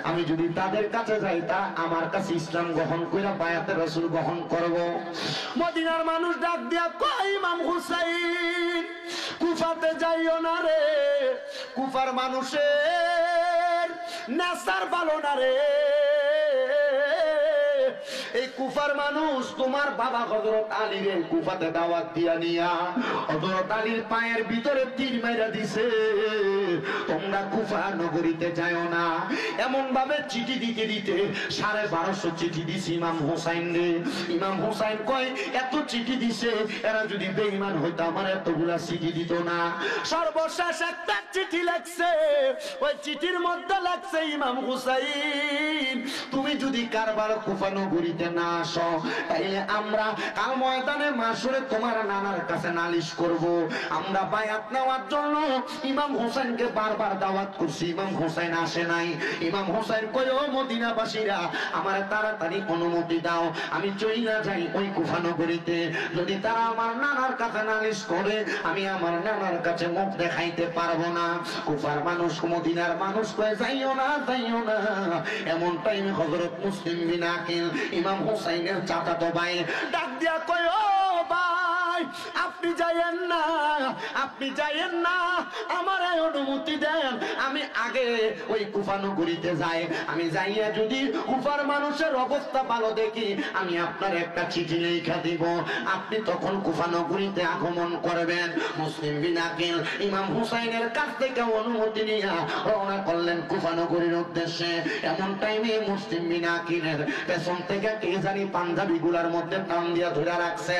আমি যদি তাদের কাছে যাই তা আমার কাছে ইসলাম গ্রহণ করে বায়াতে রাসূল গ্রহণ করব। মদিনার মানুষ ডাক দিয়া কয়, ইমাম হুসাইন কুফাতে যাইও না রে, কুফার মানুষের নেশার ভালো না রে, এই কুফার মানুষ তোমার বাবা হযরত আলীর কুফাতে দাওয়াত দিয়া নিয়া হযরত আলীর পায়ের ভিতরে তীর মাইরা দিছে, তোমরা কুফা নগরীতে যাও না। এমন ভাবে চিঠি দিতে দিতে 1250 চিঠি দিছি ইমাম হোসাইন রে। ইমাম হোসাইন কয় এত চিঠি দিছে, এরা যদি বেঈমান হইতো আমার এতগুলা চিঠি দিত না। সর্বশেষ একটা চিঠি লাগছে, ওই চিঠির মধ্যে লাগছে ইমাম হোসাইন তুমি যদি কারবার কুফা নগরীতে না আসো তাইলে আমরা কাল ময়দানে মাশরে তোমার নানার কাছে নালিশ করব। আমরা বায়াত নেওয়ার জন্য ইমাম হোসেনকে বারবার দাওয়াত করছি, ইমাম হোসেন আসে নাই। ইমাম হোসেন কয় ও মদিনাবাসীরা আমার তাড়াতাড়ি অনুমতি দাও, আমি চইলা যাই ওই কুফা নগরীতে। যদি তারা আমার নানার কাছে নালিশ করে আমি আমার নানার কাছে মুখ দেখাইতে পারবো না। কুফার মানুষ মদিনার মানুষ কয় যাইও না যাইও না। এমন টাইমে হযরত মুসলিম বিন আকিল ইমাম হুসাইনের চাচাতো ভাই ডাক দিয়া কয় ও ভাই আপনি যাইয়েন না, আপনি যাইয়েন না, আমার অনুমতি দেন, আমি আগে ওই কুফা নগরীতে যাই। আমি যাইয়া যদি কুফার মানুষের অবস্থা ভালো দেখি আমি আপনার একটা চিঠি লেখা দিব, আপনি তখন কুফা নগরীতে আগমন করবেন। মুসলিম বিন আকিল ইমাম হুসাইনের কাছ থেকে অনুমতি নিয়ে রওনা করলেন কুফা নগরীর উদ্দেশ্যে। এমন টাইমে মুসলিম বিন আকিলের পেছন থেকে কে জানি পাঞ্জাবি গুলার মধ্যে টান দিয়া ধরে রাখছে।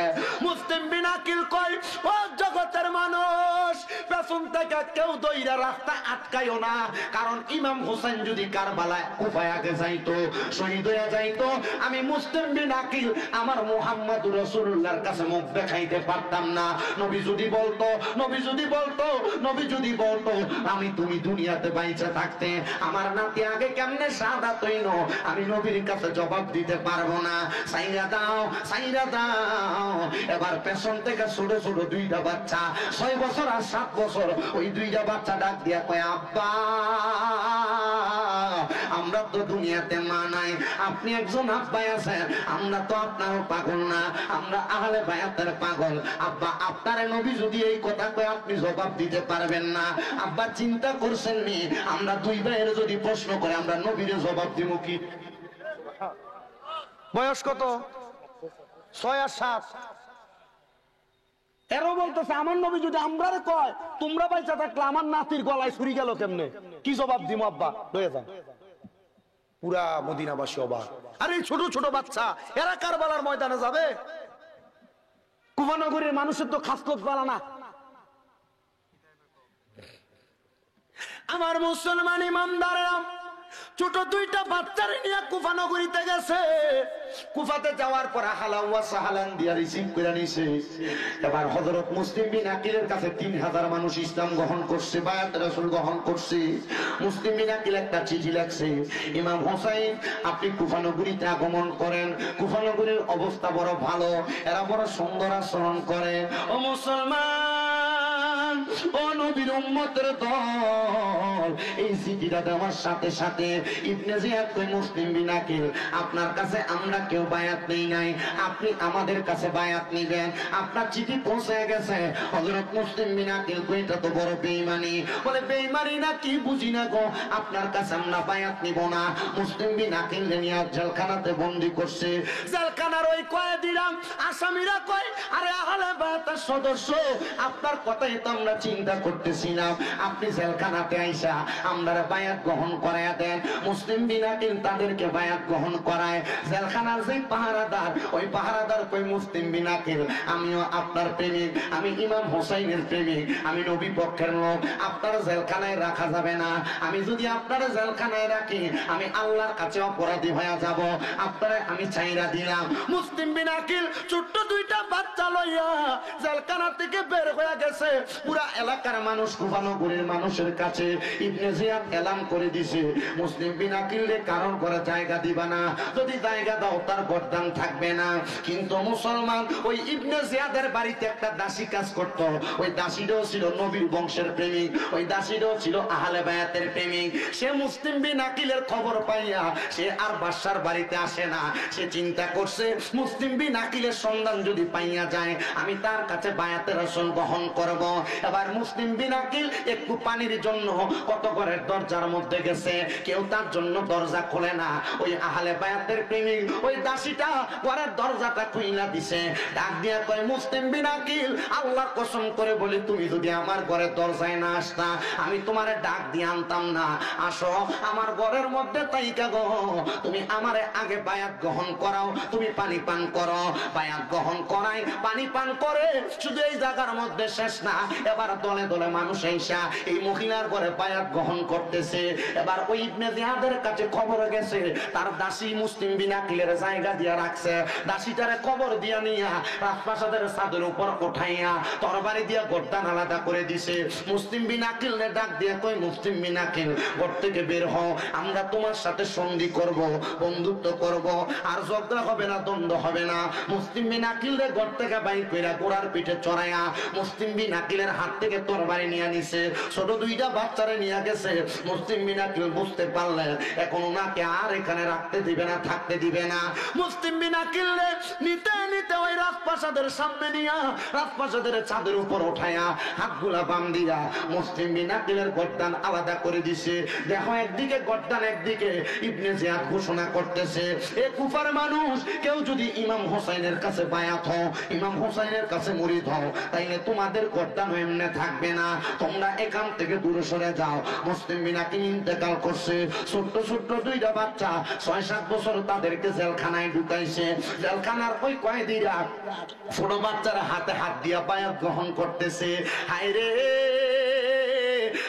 মুসলিম বিন আকিল কয় ও জগতের মানুষ, পেছন থেকে কেউ দইরা রাস্তা আটকায়ও না, কারণ ইমাম হোসেন যদি কারবালায় কুফায় আগে যাইতো শহীদ হয়ে যাইতো, আমি মুসলিম বিন আকিল আমার মুহাম্মদুর রাসূলুল্লাহর কাছে মুখ দেখাইতে পারতাম না। নবী যদি বলতো, নবী যদি বলতো, নবী যদি বলতো আমি তুমি দুনিয়াতে বাইচা থাকতে আমার নাতি আগে কেমনে শাহাদাত হইল আমি নবীর কাছে জবাব দিতে পারবো না। সাইরা দাও, সাইরা দাও। এবার পেছন থেকে ছোট ছোট দুইটা বাচ্চা 6 বছর আর 7 বছর, ওই দুইটা বাচ্চা ডাক দিয়া কয় আব্বা আমরা তো দুনিয়াতে মা নাই, আপনি একজন আব্বাই আছেন, আমরা তো আপনারও পাগল না, আমরা আহলে বায়াতের পাগল। আব্বা আপনার নবী যদি এই কথা কয় আপনি জবাব দিতে পারবেন না। আব্বা চিন্তা করছেন নি আমরা দুই ভাইয়ের যদি প্রশ্ন করে আমরা নবীর জবাব দিব কি? বয়স কত? 6 আর 7। এরও বলতেছে আমার নবী যদি আমরারে কয় তোমরা বাইচা থাকলে আমার নাতির গলায় ছুরি গেল কেমনে, কি জবাব দিব আব্বা? লয়ে যান। পুরা মদিনাবাসী অবাক। আর এই ছোট ছোট বাচ্চা এরা কারবালার ময়দানে যাবে? কুফা নগরীর মানুষের তো খাসলত বালা না। আমার মুসলমান ইমামদারেরা ছোট দুইটা বাচ্চারে নিয়ে কুফা নগরীতে গেছে। কুফাতে যাওয়ার পর হালাল ওয়া সাহালান দিয়া রিসিভ করে নিছে। এবার হযরত মুসলিম বিন আকিলের কাছে 3000 মানুষ ইসলাম গ্রহণ করছে, বায়াত রাসূল গ্রহণ করছে। মুসলিম বিন আকিল একটা চিঠি লিখছে, ইমাম হোসেন আপনি কুফা নগরীতে আগমন করেন, কুফা নগরীর অবস্থা বড় ভালো, এরা বড় সুন্দর আচরণ করে। ও মুসলমান, ও নবীর উম্মতের দল, এই চিঠিটা দেওয়ার সাথে সাথে ইবনে জিয়াদ কই মুসলিম বিন আকিল আপনার কাছে আমরা কেউ বায়াত নেই নাই, আপনি আমাদের কাছে বায়াত নিবেন। আপনার চিঠি পৌঁছে গেছে। হযরত মুসলিম বিন আকিল কই এটা তো বড় বেঈমানি। বলে বেঈমানি না কি বুঝি না গো, আপনার কাছে আমরা বায়াত নিব না। মুসলিম বিন আকিল নিয়ে জেলখানাতে বন্দী করছে। জেলখানার ওই কয়েদিরা আসামিরা কয় আরে আহলে বায়াতের সদস্য আপনার কথাই তো আমরা চিন্তা করতেছিলাম, আপনি জেলখানাতে আইসা আমরা বায়াত গ্রহণ করায়া দেন। মুসলিম বিন আকিল তাদেরকে বায়াত গ্রহণ করায়। জেলখানার যে পাহারাদার, ওই পাহারাদার কই মুসলিম বিন আকিল আমিও আপনার প্রেমিক, আমি ইমাম হোসেনের প্রেমিক, আমি নবী পক্ষের লোক, আপনার জেলখানায় রাখা যাবে না। আমি যদি আপনার জেলখানায় রাখি আমি আল্লাহর কাছে অপরাধী হয়ে যাব, আপনারা আমি চাইরা দিলাম। মুসলিম বিন আকিল ছোট্ট দুইটা বাচ্চা লইয়া জেলখানা থেকে বের হয়ে গেছে। পুরা এলাকার মানুষ কুফা নগরীর মানুষের কাছে ইবনে জিয়াদ এলান করে দিছে মুসলিম বিন আকিলকে কারণ করে জায়গা দিবা না, যদি জায়গা দাও তার গর্দান থাকবে না। কিন্তু মুসলমান ওই ইবনে জিয়াদের বাড়িতে একটা দাসী কাজ করত, ওই দাসীটাও ছিল নবীর বংশের প্রেমিক, ওই দাসীটাও ছিল আহলে বায়াতের প্রেমিক। সে মুসলিম বিন আকিলের খবর পাইয়া সে আর বাদশার বাড়িতে আসে না। সে চিন্তা করছে মুসলিম বিন আকিলের সন্ধান যদি পাইয়া যায় আমি তার কাছে বায়াতের রাসূল গ্রহণ করব। এবার এবার মুসলিম বিন আকিল একটু পানির জন্য কত ঘরের দরজার মধ্যে গেছে, কেউ তার জন্য দরজা খোলে না। ওই আহলে বায়াতের প্রেমিক ওই দাসীটা ঘরের দরজাটা খুইলা দিছে, ডাক দিয়া কয় মুসলিম বিন আকিল, আল্লাহর কসম করে বলি তুমি যদি আমার ঘরের দরজায় না আসতা আমি তোমারে ডাক দিয়ে আনতাম না। আসো আমার ঘরের মধ্যে তাইকা গো, তুমি আমারে আগে বায়াত গ্রহণ করাও, তুমি পানি পান করো। বায়াত গ্রহণ করাই পানি পান করে শুধু এই জায়গার মধ্যে শেষ না, এবার দলে দলে মানুষ আইসা এই মহিলার ঘরে বায়াত গ্রহণ করতেছে। এবার ওই ইবনে জিয়াদের কাছে খবর গেছে তার দাসী মুসলিম বিন আকিলের জায়গা দিয়া রাখছে, দাসীটারে খবর দিয়া নিয়া রাজপ্রাসাদের ছাদের উপর উঠাইয়া তরবারি দিয়া গর্দান আলাদা করে দিছে। মুসলিম বিন আকিল রে ডাক দিয়া কই মুসলিম বিন আকিল ঘর থেকে বের হও, আমরা তোমার সাথে সন্ধি করব, বন্ধুত্ব করব, আর ঝগড়া হবে না, দ্বন্দ্ব হবে না। মুসলিম বিন আকিল রে ঘর থেকে বাইর কইরা ঘোড়ার পিঠে চড়াইয়া মুসলিম বিন আকিলের হাত থেকে তরবারি নিয়ে নিছে, ছোট দুইটা বাচ্চারে নিয়ে গেছে। মুসলিম বিন আকিল বুঝতে পারলেন এখন ওনাকে আর এখানে রাখতে দিবে না, থাকতে দিবে না। মুসলিম বিন আকিল রে নিতে নিতে ওই রাজপ্রাসাদের সামনে নিয়া রাজপ্রাসাদের ছাদের উপর উঠাইয়া হাতগুলা বাম দিয়া মুসলিম বিন আকিলের গর্দান আলাদা করে দিছে। দেখো একদিকে গর্দান, একদিকে ইবনে জিয়াদ ঘোষণা করতেছে এ কুফার মানুষ, কেউ যদি ইমাম হোসাইনের কাছে বায়াত হও, ইমাম হোসাইনের কাছে মুরিদ হও, তাইলে তোমাদের গর্দান এমনি থাকবে না, তোমরা এখান থেকে দূরে সরে যাও। মুসলিম বিন আকিল ইন্তেকাল করছে, ছোট্ট ছোট্ট দুইটা বাচ্চা 6-7 বছর তাদেরকে জেলখানায় ঢুকাইছে। জেলখানার ওই কয়েদিরা ছোট বাচ্চারা হাতে হাত দিয়া বায়াত গ্রহণ করতেছে। হায় রে,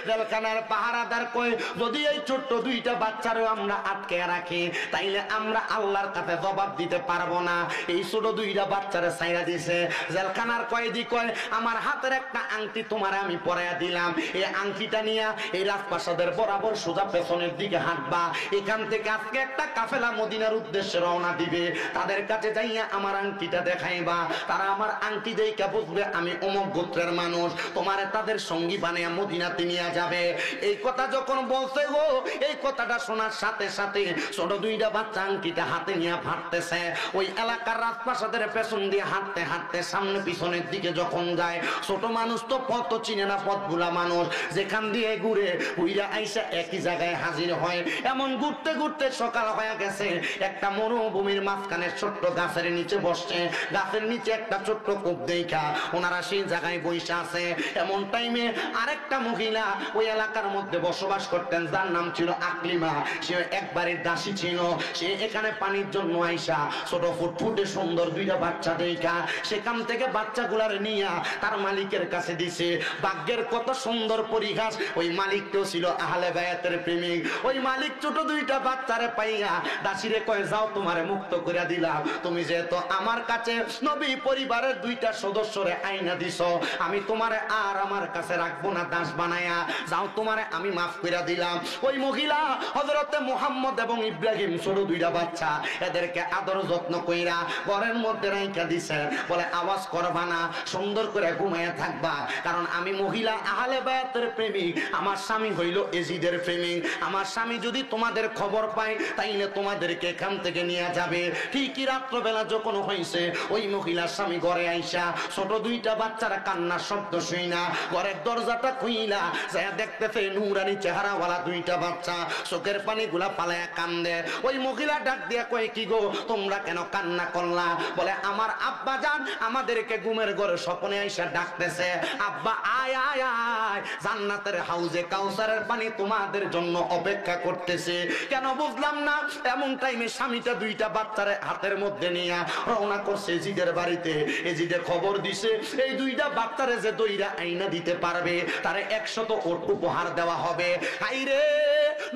জেলখানার পাহারাদার কয় যদি এই ছোট্ট দুইটা বাচ্চারও আমরা আটকে রাখি তাইলে আমরা আল্লাহর কাছে জবাব দিতে পারবো না। এই ছোট দুইটা বাচ্চারে ছাইরা দিছে। জেলখানার কয়েদি কয় আমার হাতের একটা আংটি তোমার আমি পরাইয়া দিলাম, এই আংটিটা নিয়ে এই রাজপ্রাসাদের বরাবর সোজা পেছনের দিকে হাঁটবা, এখান থেকে আজকে একটা কাফেলা মদিনার উদ্দেশ্যে রওনা দিবে, তাদের কাছে যাইয়া আমার আংটিটা দেখাইবা, তারা আমার আংটি দেইকা বুঝবে আমি অমুক গোত্রের মানুষ, তোমারে তাদের সঙ্গী বানিয়ে মদিনাতে নিয়ে যাবে। এই কথা যখন বলছে গো, এই কথাটা শোনার সাথে সাথে ছোট দুইটা বাচ্চা আংটিটা হাতে নিয়ে হাঁটতেছে। ওই এলাকার রাজপ্রাসাদের পেছন দিয়ে হাঁটতে হাঁটতে সামনে পিছনের দিকে যখন যায়, ছোট মানুষ তো পথ চিনে না, পথগুলা মানুষ যেখান দিয়ে ঘুরে উইরা আইসা একই জায়গায় হাজির হয়। এমন ঘুরতে ঘুরতে সকাল হয়ে গেছে, একটা মরুভূমির মাঝখানে ছোট্ট গাছের নিচে বসছে, গাছের নিচে একটা ছোট্ট কূপ দেখা ওনারা সেই জায়গায় বসে আছে। এমন টাইমে আরেকটা মহিলা ওই এলাকার মধ্যে বসবাস করতেন, যার নাম ছিল আকলিমা, সে একবারের দাসী ছিল। সে এখানে পানির জন্য আইসা ছোট ফুটফুটে সুন্দর দুইটা বাচ্চা দেখা সেখান থেকে বাচ্চাগুলার নিয়ে তার মালিকের কাছে দিছে। ভাগ্যের কত সুন্দর পরিহাস, ওই মালিকটাও ছিল আহলে বায়াতের প্রেমিক। ওই মালিক ছোট দুইটা বাচ্চারে পাইয়া দাসীরে কয় যাও তোমারে মুক্ত করে দিলাম, তুমি যেহেতু আমার কাছে নবী পরিবারের দুইটা সদস্যরে আইনা দিছ, আমি তোমারে আর আমার কাছে রাখবো না, দাস বানায়া যাও, তোমারে আমি মাফ করে দিলাম। ওই মহিলা হযরতে মুহাম্মদ এবং ইব্রাহিম ছোট দুইটা বাচ্চা, এদেরকে আদর যত্ন কইরা ঘরের মধ্যে রাইখা দিছে। বলে আওয়াজ করবা না, সুন্দর করে ঘুমায়া থাকবা, কারণ আমি মহিলা আহলে বায়াতের প্রেমিক, আমার স্বামী হইল এজিদের প্রেমিক, আমার স্বামী যদি তোমাদের খবর পায় তাইলে তোমাদেরকে এখান থেকে নিয়ে যাবে। ঠিকই রাত্রবেলা যখন হয়েছে, ওই মহিলার স্বামী ঘরে আইসা ছোট দুইটা বাচ্চারা কান্নার শব্দ শুই না ঘরের দরজাটা খুইলা যায় দেখতেছে নুরানি চেহারাওয়ালা দুইটা বাচ্চা চোখের পানি গুলা পালায়া কান্দে। ওই মহিলা ডাক দিয়া কয় কি গো তোমরা কেন কান্না করলা? বলে আমার আব্বা জান আমাদেরকে ঘুমের ঘরে স্বপ্নে আইসা ডাকতেছে, আব্বা আয় আয় আয়, জান্নাতের হাউজে কাউসারের পানি তোমাদের জন্য অপেক্ষা করতেছে। কেন বুঝলাম না। এমন টাইমে স্বামীটা দুইটা বাচ্চারে হাতের মধ্যে নিয়ে রওনা করছে এজিদের বাড়িতে। এজিদে খবর দিছে এই দুইটা বাচ্চারে যে দইরা আইনা দিতে পারবে তারে 100 ওট উপহার দেওয়া হবে। হাইরে,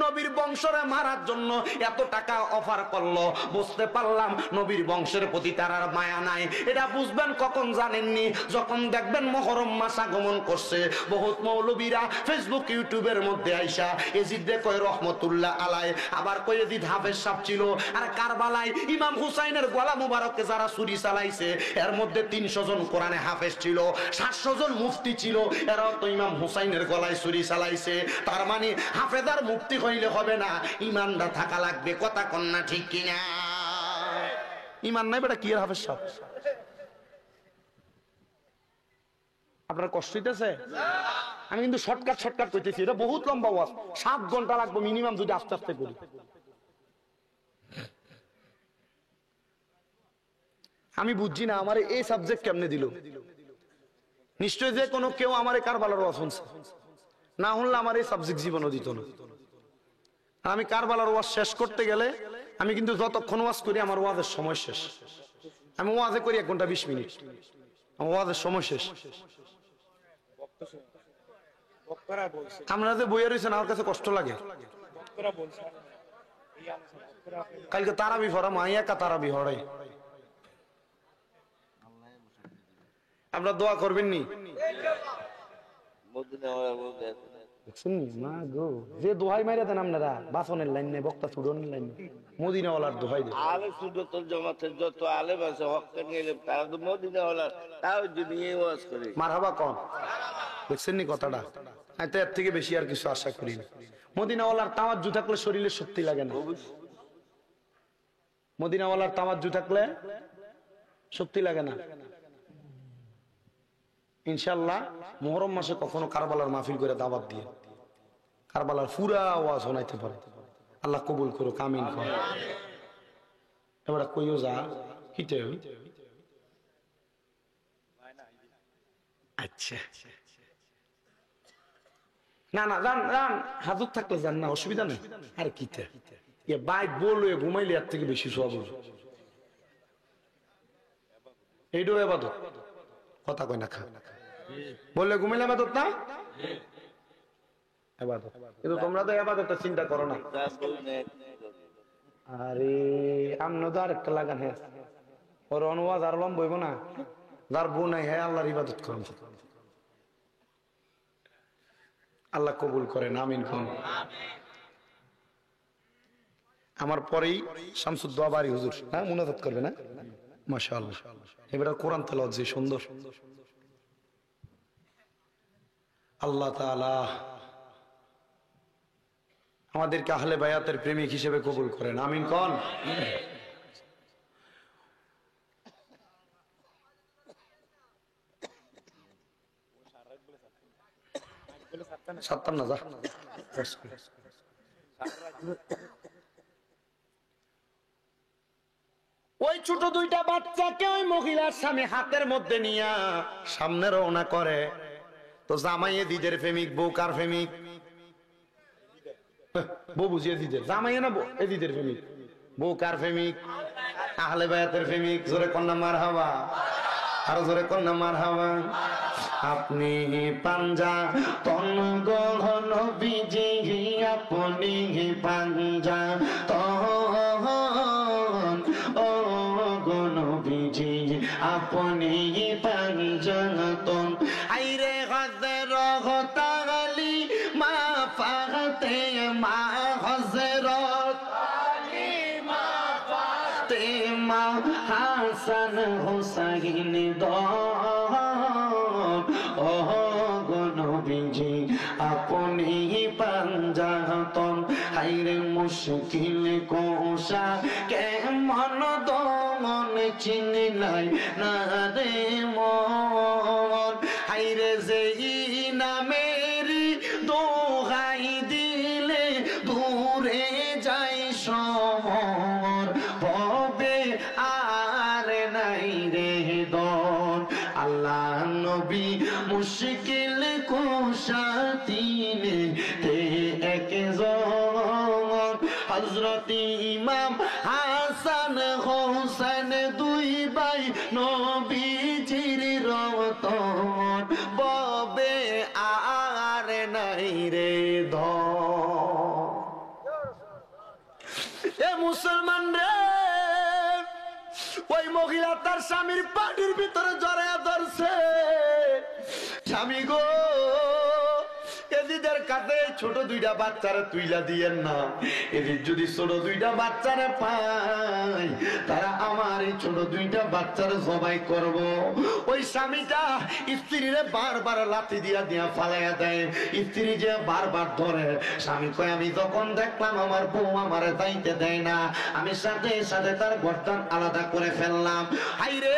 নবীর বংশরে মারার জন্য এত টাকা অফার করলো। বুঝতে পারলাম নবীর বংশের প্রতি তার আর মায়া নাই। এটা বুঝবেন কখন জানেননি? যখন দেখবেন মুহররম মাস আগমন করছে, বহুত মৌলবীরা ফেসবুক ইউটিউবের মধ্যে আইসা এজিদে কয় রহমতুল্লাহ আলাই, আবার কয় এজিদ হাফেজ সাহেব ছিল, আর কারবালায় ইমাম হুসাইনের গলা মুবারককে যারা ছুরি চালাইছে এর মধ্যে 300 জন কোরআনে হাফেজ ছিল, 700 জন মুফতি ছিল, এরাও তো ইমাম হুসাইনের গলায় ছুরি চালাইছে। তার মানে হাফেজার মুফতি হইলে হবে না, ইমানটা থাকা লাগবে। কথা কন্যা ঠিক কিনা? ইমান নাই বেটা কি আর হাফেজ সাহেব? আপনার কষ্ট হইতেছে? আমি কিন্তু শর্টকাট করতেছি, এটা বহুত লম্বা ওয়াজ, 7 ঘন্টা লাগবে মিনিমাম যদি আস্তে আস্তে করি। আমি বুঝছি না আমার এই সাবজেক্ট কেমনে দিল। নিশ্চয় যে কোনো কেউ আমার কারবালার ওয়াজ শুনছে, না শুনলে আমার এই সাবজেক্ট জীবনও দিত না। আমি কারবালার ওয়াজ শেষ করতে গেলে আমি কিন্তু যতক্ষণ ওয়াজ করি আমার ওয়াজের সময় শেষ। আমি ওয়াজে করি 1 ঘন্টা 20 মিনিট, আমার ওয়াজের সময় শেষ। আপনারা যে বইয়ে রয়েছেন আমার কাছে কষ্ট লাগে। কালকে তারাবি ফরা মাইয়া কা তারাবি হরাই, আপনারা দোয়া করবেন নি? যে দোহাই মাইরা দেন আপনারা, বাসনের লাইন নেই, বক্তা চুড়নের লাইন নেই, মদিনাওয়ালার দোহাই দেন। আলে সুদতল জামাতের যত আলেম আছে হককে নিয়ে তারা তো মদিনাওয়ালার, তাও যদি নিয়ে ওয়াজ করে মারহাবা কম। দেখছেন নি কথাটা? আমি তো এর থেকে বেশি আর কিছু আশা করি না। মদিনাওয়ালার তাওয়াজ্জু থাকলে শরীরে শক্তি লাগে না। মদিনাওয়ালার তাওয়াজ্জু থাকলে শক্তি লাগে না। ইনশাআল্লাহ মুহররম মাসে কখনো কারবালার মাহফিল করে দাওয়াত দিয়ে কারবালার পুরা আওয়াজ শোনাইতে পারে। আল্লাহ কবুল করুক, আমিন। এবার কইও যা হিটে। আচ্ছা না না যান যান, হাজত থাকলে যান না, অসুবিধা নেই। আরে কিতে বাইক বললো ঘুমাইলে এর থেকে বেশি সব এইটাও এবাদত। কথা কয় না, খা বললে ঘুমাইলে এবাদত না? এবাদত। কিন্তু তোমরা তো এবাদতটা চিন্তা করো না। আরে আমনো তো আর একটা লাগান হ্যাঁ, ওর অনুবাদ আর লম্ব হইব না। যার বউ নাই হ্যাঁ আল্লাহর ইবাদত করুন। আল্লাহ কবুল করেন, আমিন। আমার পরেই শামসুদ্দোয়া বাড়ি হুজুর, হ্যাঁ মুনাজাত করবে না? মাশাআল্লাহ। এবার কোরআন তেলাওয়াত যে সুন্দর। আল্লাহ তাআলা আমাদেরকে আহলে বায়াতের প্রেমিক হিসেবে কবুল করেন, আমিন কোন। সাতটান না যা। ওই ছোট 2টা বাচ্চাকে ওই মহিলার স্বামী হাতের মধ্যে নিয়া সামনে রওনা করে। তো জামাই এদিদের প্রেমিক, বউ কার প্রেমিক? বউ বুঝিয়ে দিদের, জামাই না এদিদের প্রেমিক। বউ কার প্রেমিক? আহলে বায়াতের প্রেমিক। জোরে কন্যা মারহাবা, আরো জোরে কন্যা মারহাবা। আপনি পাঞ্জা তন গহন বিজি, আপনি পাঞ্জা তন ও গণ বিজি, আপনি পাঞ্জা তন। আইরে হজর হতালি মা ফাতে মা হজরত মা হাসান হুসাইন ও গনবীজি আপনি পাঞ্জাতন। হাইরে মুশকিল কোষা কেমন দমন চিনলাই না রে মন। হাইরে যেই নামেরি দোহাই দিলে দূরে যাই সমর, হবে আর নাই রে দন। আল্লাহ নবী মুশকিল কোষা তিনে তে একজন। হযরত ইমাম হাসান হোসেন 2 ভাই নবীজির রতন, ববে আর নাই রে ধন। এ মুসলমান রে, ওই মহিলা তার স্বামীর পাটির ভিতরে জড়ায়া ধরছে। স্বামী গো, এদিদের কাছে ছোট 2টা বাচ্চারে তুইলা দিয়েন না। এদিক যদি ছোট 2টা বাচ্চারে পাই, তারা আমার এই ছোট 2টা বাচ্চারে জবাই করব। ওই স্বামীটা স্ত্রীরে বারবার লাথি দিয়া দিয়া ফালাইয়া দেয়। স্ত্রী যে বারবার ধরে। স্বামী কয় আমি যখন দেখলাম আমার বউ আমারে যাইতে দেয় না, আমি সাথে সাথে তার গর্দান আলাদা করে ফেললাম। হাইরে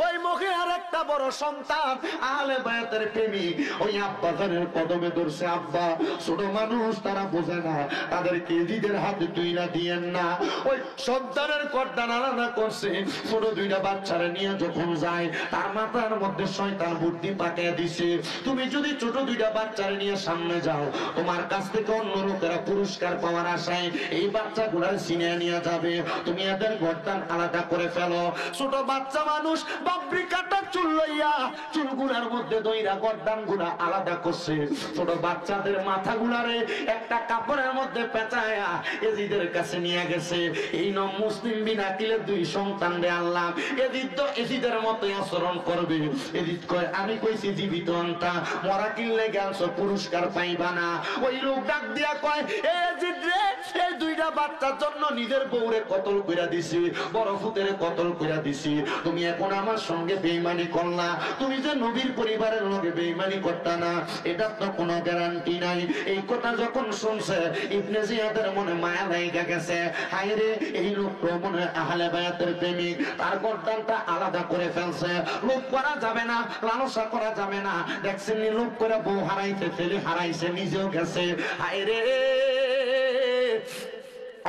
ওই মুখে আর একটা বড় সন্তান আহলে বায়াতের প্রেমিক ওই আব্বা জানের কদমে ধরছে। আব্বা ছোট মানুষ তারা বোঝে না, তাদেরকে এজিদের হাতে তুইলা দিয়েন না। ওই সন্তানের কর্দান আলাদা করছে। ছোট দুইটা বাচ্চারা নিয়ে যখন যায় তার মাথার মধ্যে শয়তান বুদ্ধি পাঠিয়ে দিছে, তুমি যদি ছোট দুইটা বাচ্চারা নিয়ে সামনে যাও তোমার কাছ থেকে অন্য লোকেরা পুরস্কার পাওয়ার আশায় এই বাচ্চাগুলার সিনে নিয়ে যাবে, তুমি এদের গর্দান আলাদা করে ফেলো। ছোট বাচ্চা মানুষ বাবরি কাটা চুল লইয়া চুলগুলার মধ্যে দইরা গর্দান গুলা আলাদা করছে। ছোট বাচ্চাদের মাথা গুলারে একটা কাপড়ের মধ্যে পেঁচায়া এজিদের কাছে নিয়ে গেছে। এই নম মুসলিম বিনা কিলে দুই সন্তান রে আল্লাহ এজিদ তো এজিদের মতো আচরণ করবে। এজিদ কয় আমি কইছি জীবিত আনতা, মরা কিনলে গেলছ পুরস্কার পাইবা না। ওই লোক ডাক দিয়া কয় এজিদ রে, এই দুইটা বাচ্চার জন্য নিজের বউরে কতল কইরা দিছি, বড় ফুতেরে কতল কইরা দিছি, তুমি এখন আমার সঙ্গে বেঈমানি করলা। তুমি যে নবীর পরিবারের লোকে বেঈমানি করতা না এটা তো কোনো গ্যারান্টি নাই। এই কথা যখন শুনছে ইবনে জিয়াদের মনে মায়া লাগা গেছে। হায় রে, এই লোক মনে আহলে বায়াতের প্রেমিক, তার গর্দানটা আলাদা করে ফেলছে। লোক করা যাবে না, লালসা করা যাবে না। দেখছেন নি লোক করে বউ হারাইছে, ছেলে হারাইছে, নিজেও গেছে। হায় রে,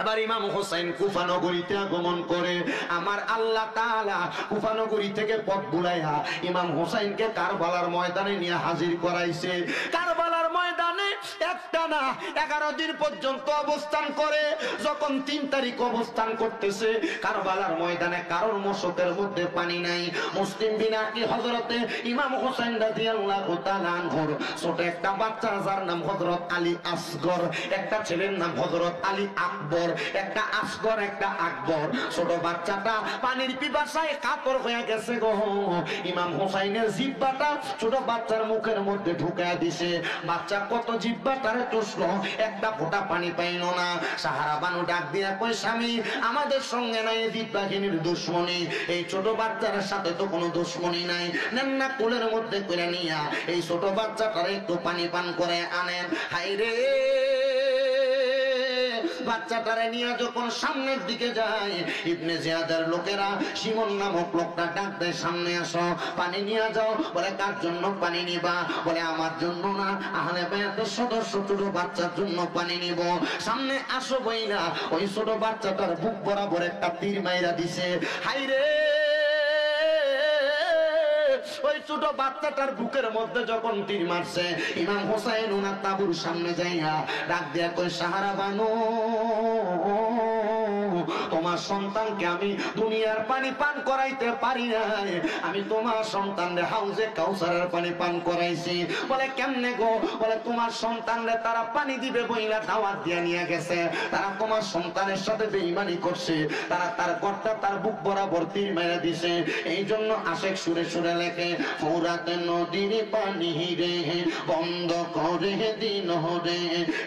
আবার ইমাম হোসেন কুফা নগরীতে আগমন করে। আমার আল্লাহ তাআলা কুফা নগরী থেকে পথ বুলাইয়া ইমাম হোসেনকে কারবালার ময়দানে নিয়ে হাজির করাইছে। কারবালার ময়দানে একটা না 11 দিন পর্যন্ত অবস্থান করে। যখন 3 তারিখ অবস্থান করতেছে কারবালার ময়দানে কারোর মশকের মধ্যে পানি নাই। মুসলিম বিনাকি হযরতে ইমাম হোসেন রাদিয়াল্লাহু তাআলা আনহুর ছোট একটা বাচ্চা যার নাম হযরত আলী আসগর, একটা ছেলের নাম হযরত আলী আকবর, একটা আসগর একটা আকবর। ছোট বাচ্চাটা পানির পিপাসায় কাতর হয়ে গেছে গো। ইমাম হোসেনের জিহ্বাটা ছোট বাচ্চার মুখের মধ্যে ঢুকায় দিছে। বাচ্চা কত জিহ্বাটারে চুষলো, একটা ফোঁটা পানি পাইল না। সাহারা বানু ডাক দিয়া কই স্বামী আমাদের সঙ্গে নাই জিহ্বাঘিনীর দুশ্মনী, এই ছোট বাচ্চার সাথে তো কোনো দুশ্মনী নাই, নেন না কোলের মধ্যে করে নিয়া এই ছোট বাচ্চাটারে একটু পানি পান করে আনেন। হাইরে, বাচ্চাটারে নিয়ে যখন সামনের দিকে যায় ইবনে জিয়াদের লোকেরা শিমন নামক লোকটা ডাক দেয় সামনে আসো, পানি নিয়ে যাও। বলে কার জন্য পানি নিবা? বলে আমার জন্য না, আহলে বায়াতের সদস্য ছোট বাচ্চার জন্য পানি নিব। সামনে আসো বইলা ওই ছোট বাচ্চাটার বুক বরাবর একটা তীর মাইরা দিছে। হাইরে, ওই ছোট বাচ্চাটার বুকের মধ্যে যখন তীর মারছে ইমাম হোসেন ওনার তাবুর সামনে যাইয়া ডাক দিয়া কই সাহারা বানু, তোমার সন্তানকে আমি দুনিয়ার পানি পান করাইতে পারি নাই, আমি তোমার সন্তানরে হাউজে কাউসারের পানি পান করাইছি। বলে কেমনে গো? বলে তোমার সন্তানরে তারা পানি দিবে বইলা দাওয়াত দিয়া নিয়ে গেছে, তারা তোমার সন্তানের সাথে বেঈমানি করছে, তারা তার কর্তা তার বুক বরাবর তীর মেরে দিছে। এই জন্য আশেক সুরে সুরে লেখে ফোরাত নদীর পানি রে বন্ধ করে দিল রে,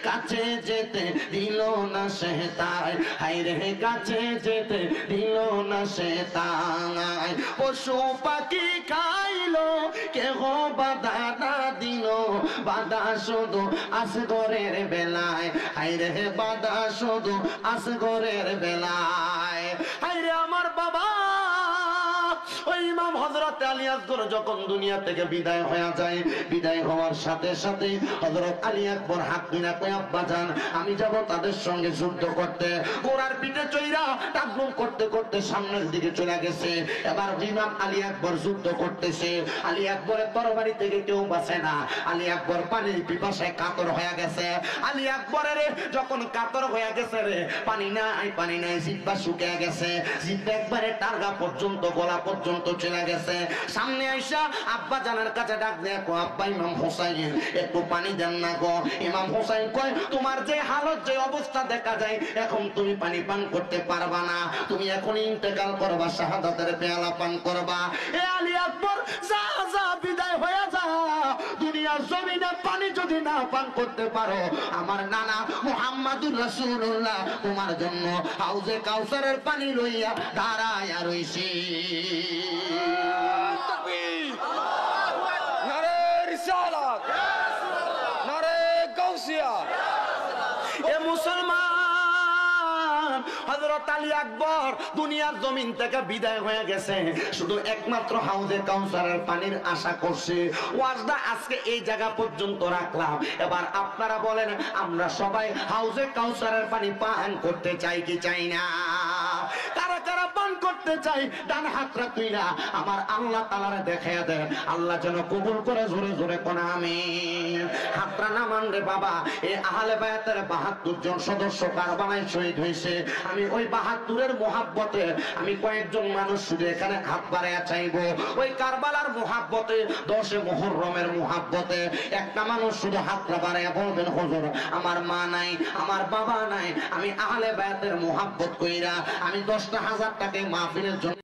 কাছে যেতে দিল না সে তাই, হায় রে কাছে যেতে দিল না সে তাই। পশু পাখি খাইলো কেহ বাধা না দিল, বাধা শুধু আসগরের বেলায়, হায় রে বাধা শুধু আসগরের বেলায়। হায় রে আমার বাবা, ওই ইমাম হযরত আলী আকবর যখন দুনিয়া থেকে বিদায় হয়ে যায়, বিদায় হওয়ার সাথে সাথে হযরত আলী আকবর হাত মিলা কই আব্বা জান আমি যাব তাদের সঙ্গে যুদ্ধ করতে। ঘোড়ার পিঠে চইরা তাকবীর করতে করতে সামনের দিকে চলে গেছে। এবার ইমাম আলী আকবর যুদ্ধ করতেছে। আলী আকবরের তরবারি থেকে কেউ বাঁচে না। আলী আকবর পানির পিপাসায় কাতর হয়ে গেছে। আলী আকবরের যখন কাতর হয়ে গেছে রে, পানি নাই, জিহ্বা শুকিয়ে গেছে, জিহ্বা একবারে টারগা পর্যন্ত গলা পর্যন্ত চলে গেছে। সামনে আইসা আব্বা জানার কাছে ডাক দেয় কো আব্বা ইমাম হোসেন একটু পানি দেন না গো। ইমাম হোসেন কয় তোমার যে হালত যে অবস্থা দেখা যায় এখন তুমি পানি পান করতে পারবা না, তুমি এখন ইন্তেকাল করবা, শাহাদাতের পেয়ালা পান করবা। এ আলী আকবর যা যা বিদায় হয়ে যা, দুনিয়ার জমিনে পানি যদি না পান করতে পারো আমার নানা মুহাম্মাদুর রাসূলুল্লাহ তোমার জন্য হাউজে কাউসারের পানি লইয়া দাঁড়ায়া রইছি। তাকবীর, নারে রিসালাত, নারে গাউসিয়া। এ মুসলমান হযরত আলী আকবর দুনিয়ার জমিন থেকে বিদায় হয়ে গেছে, শুধু একমাত্র হাউজে কাউসারের পানির আশা করছে। ওয়াজটা আজকে এই জায়গা পর্যন্ত রাখলাম। এবার আপনারা বলেন, আমরা সবাই হাউজে কাউসারের পানি পান করতে চাই কি চাই না? কারা কারা পান করতে চাই ডান হাতটা তুইলা আমার আল্লাহ তাআলারে দেখায়া দেন, আল্লাহ যেন কবুল করে। জোরে জোরে কোন আমিন। হাতটা নামান রে বাবা। এই আহলে বায়াতের ৭২ জন সদস্য কারবালায় শহীদ হয়েছে। আমি ওই ৭২-এর মোহাব্বতে আমি কয়েকজন মানুষ শুধু এখানে হাত বাড়াইয়া চাইবো। ওই কারবালার মোহাব্বতে, 10 মুহররমের মোহাব্বতে একটা মানুষ শুধু হাতটা বাড়াইয়া বলবেন, হুজুর আমার মা নাই, আমার বাবা নাই, আমি আহলে বায়াতের মোহাব্বত কইরা আমি 10,000 টাকা মাহফিলের জন্য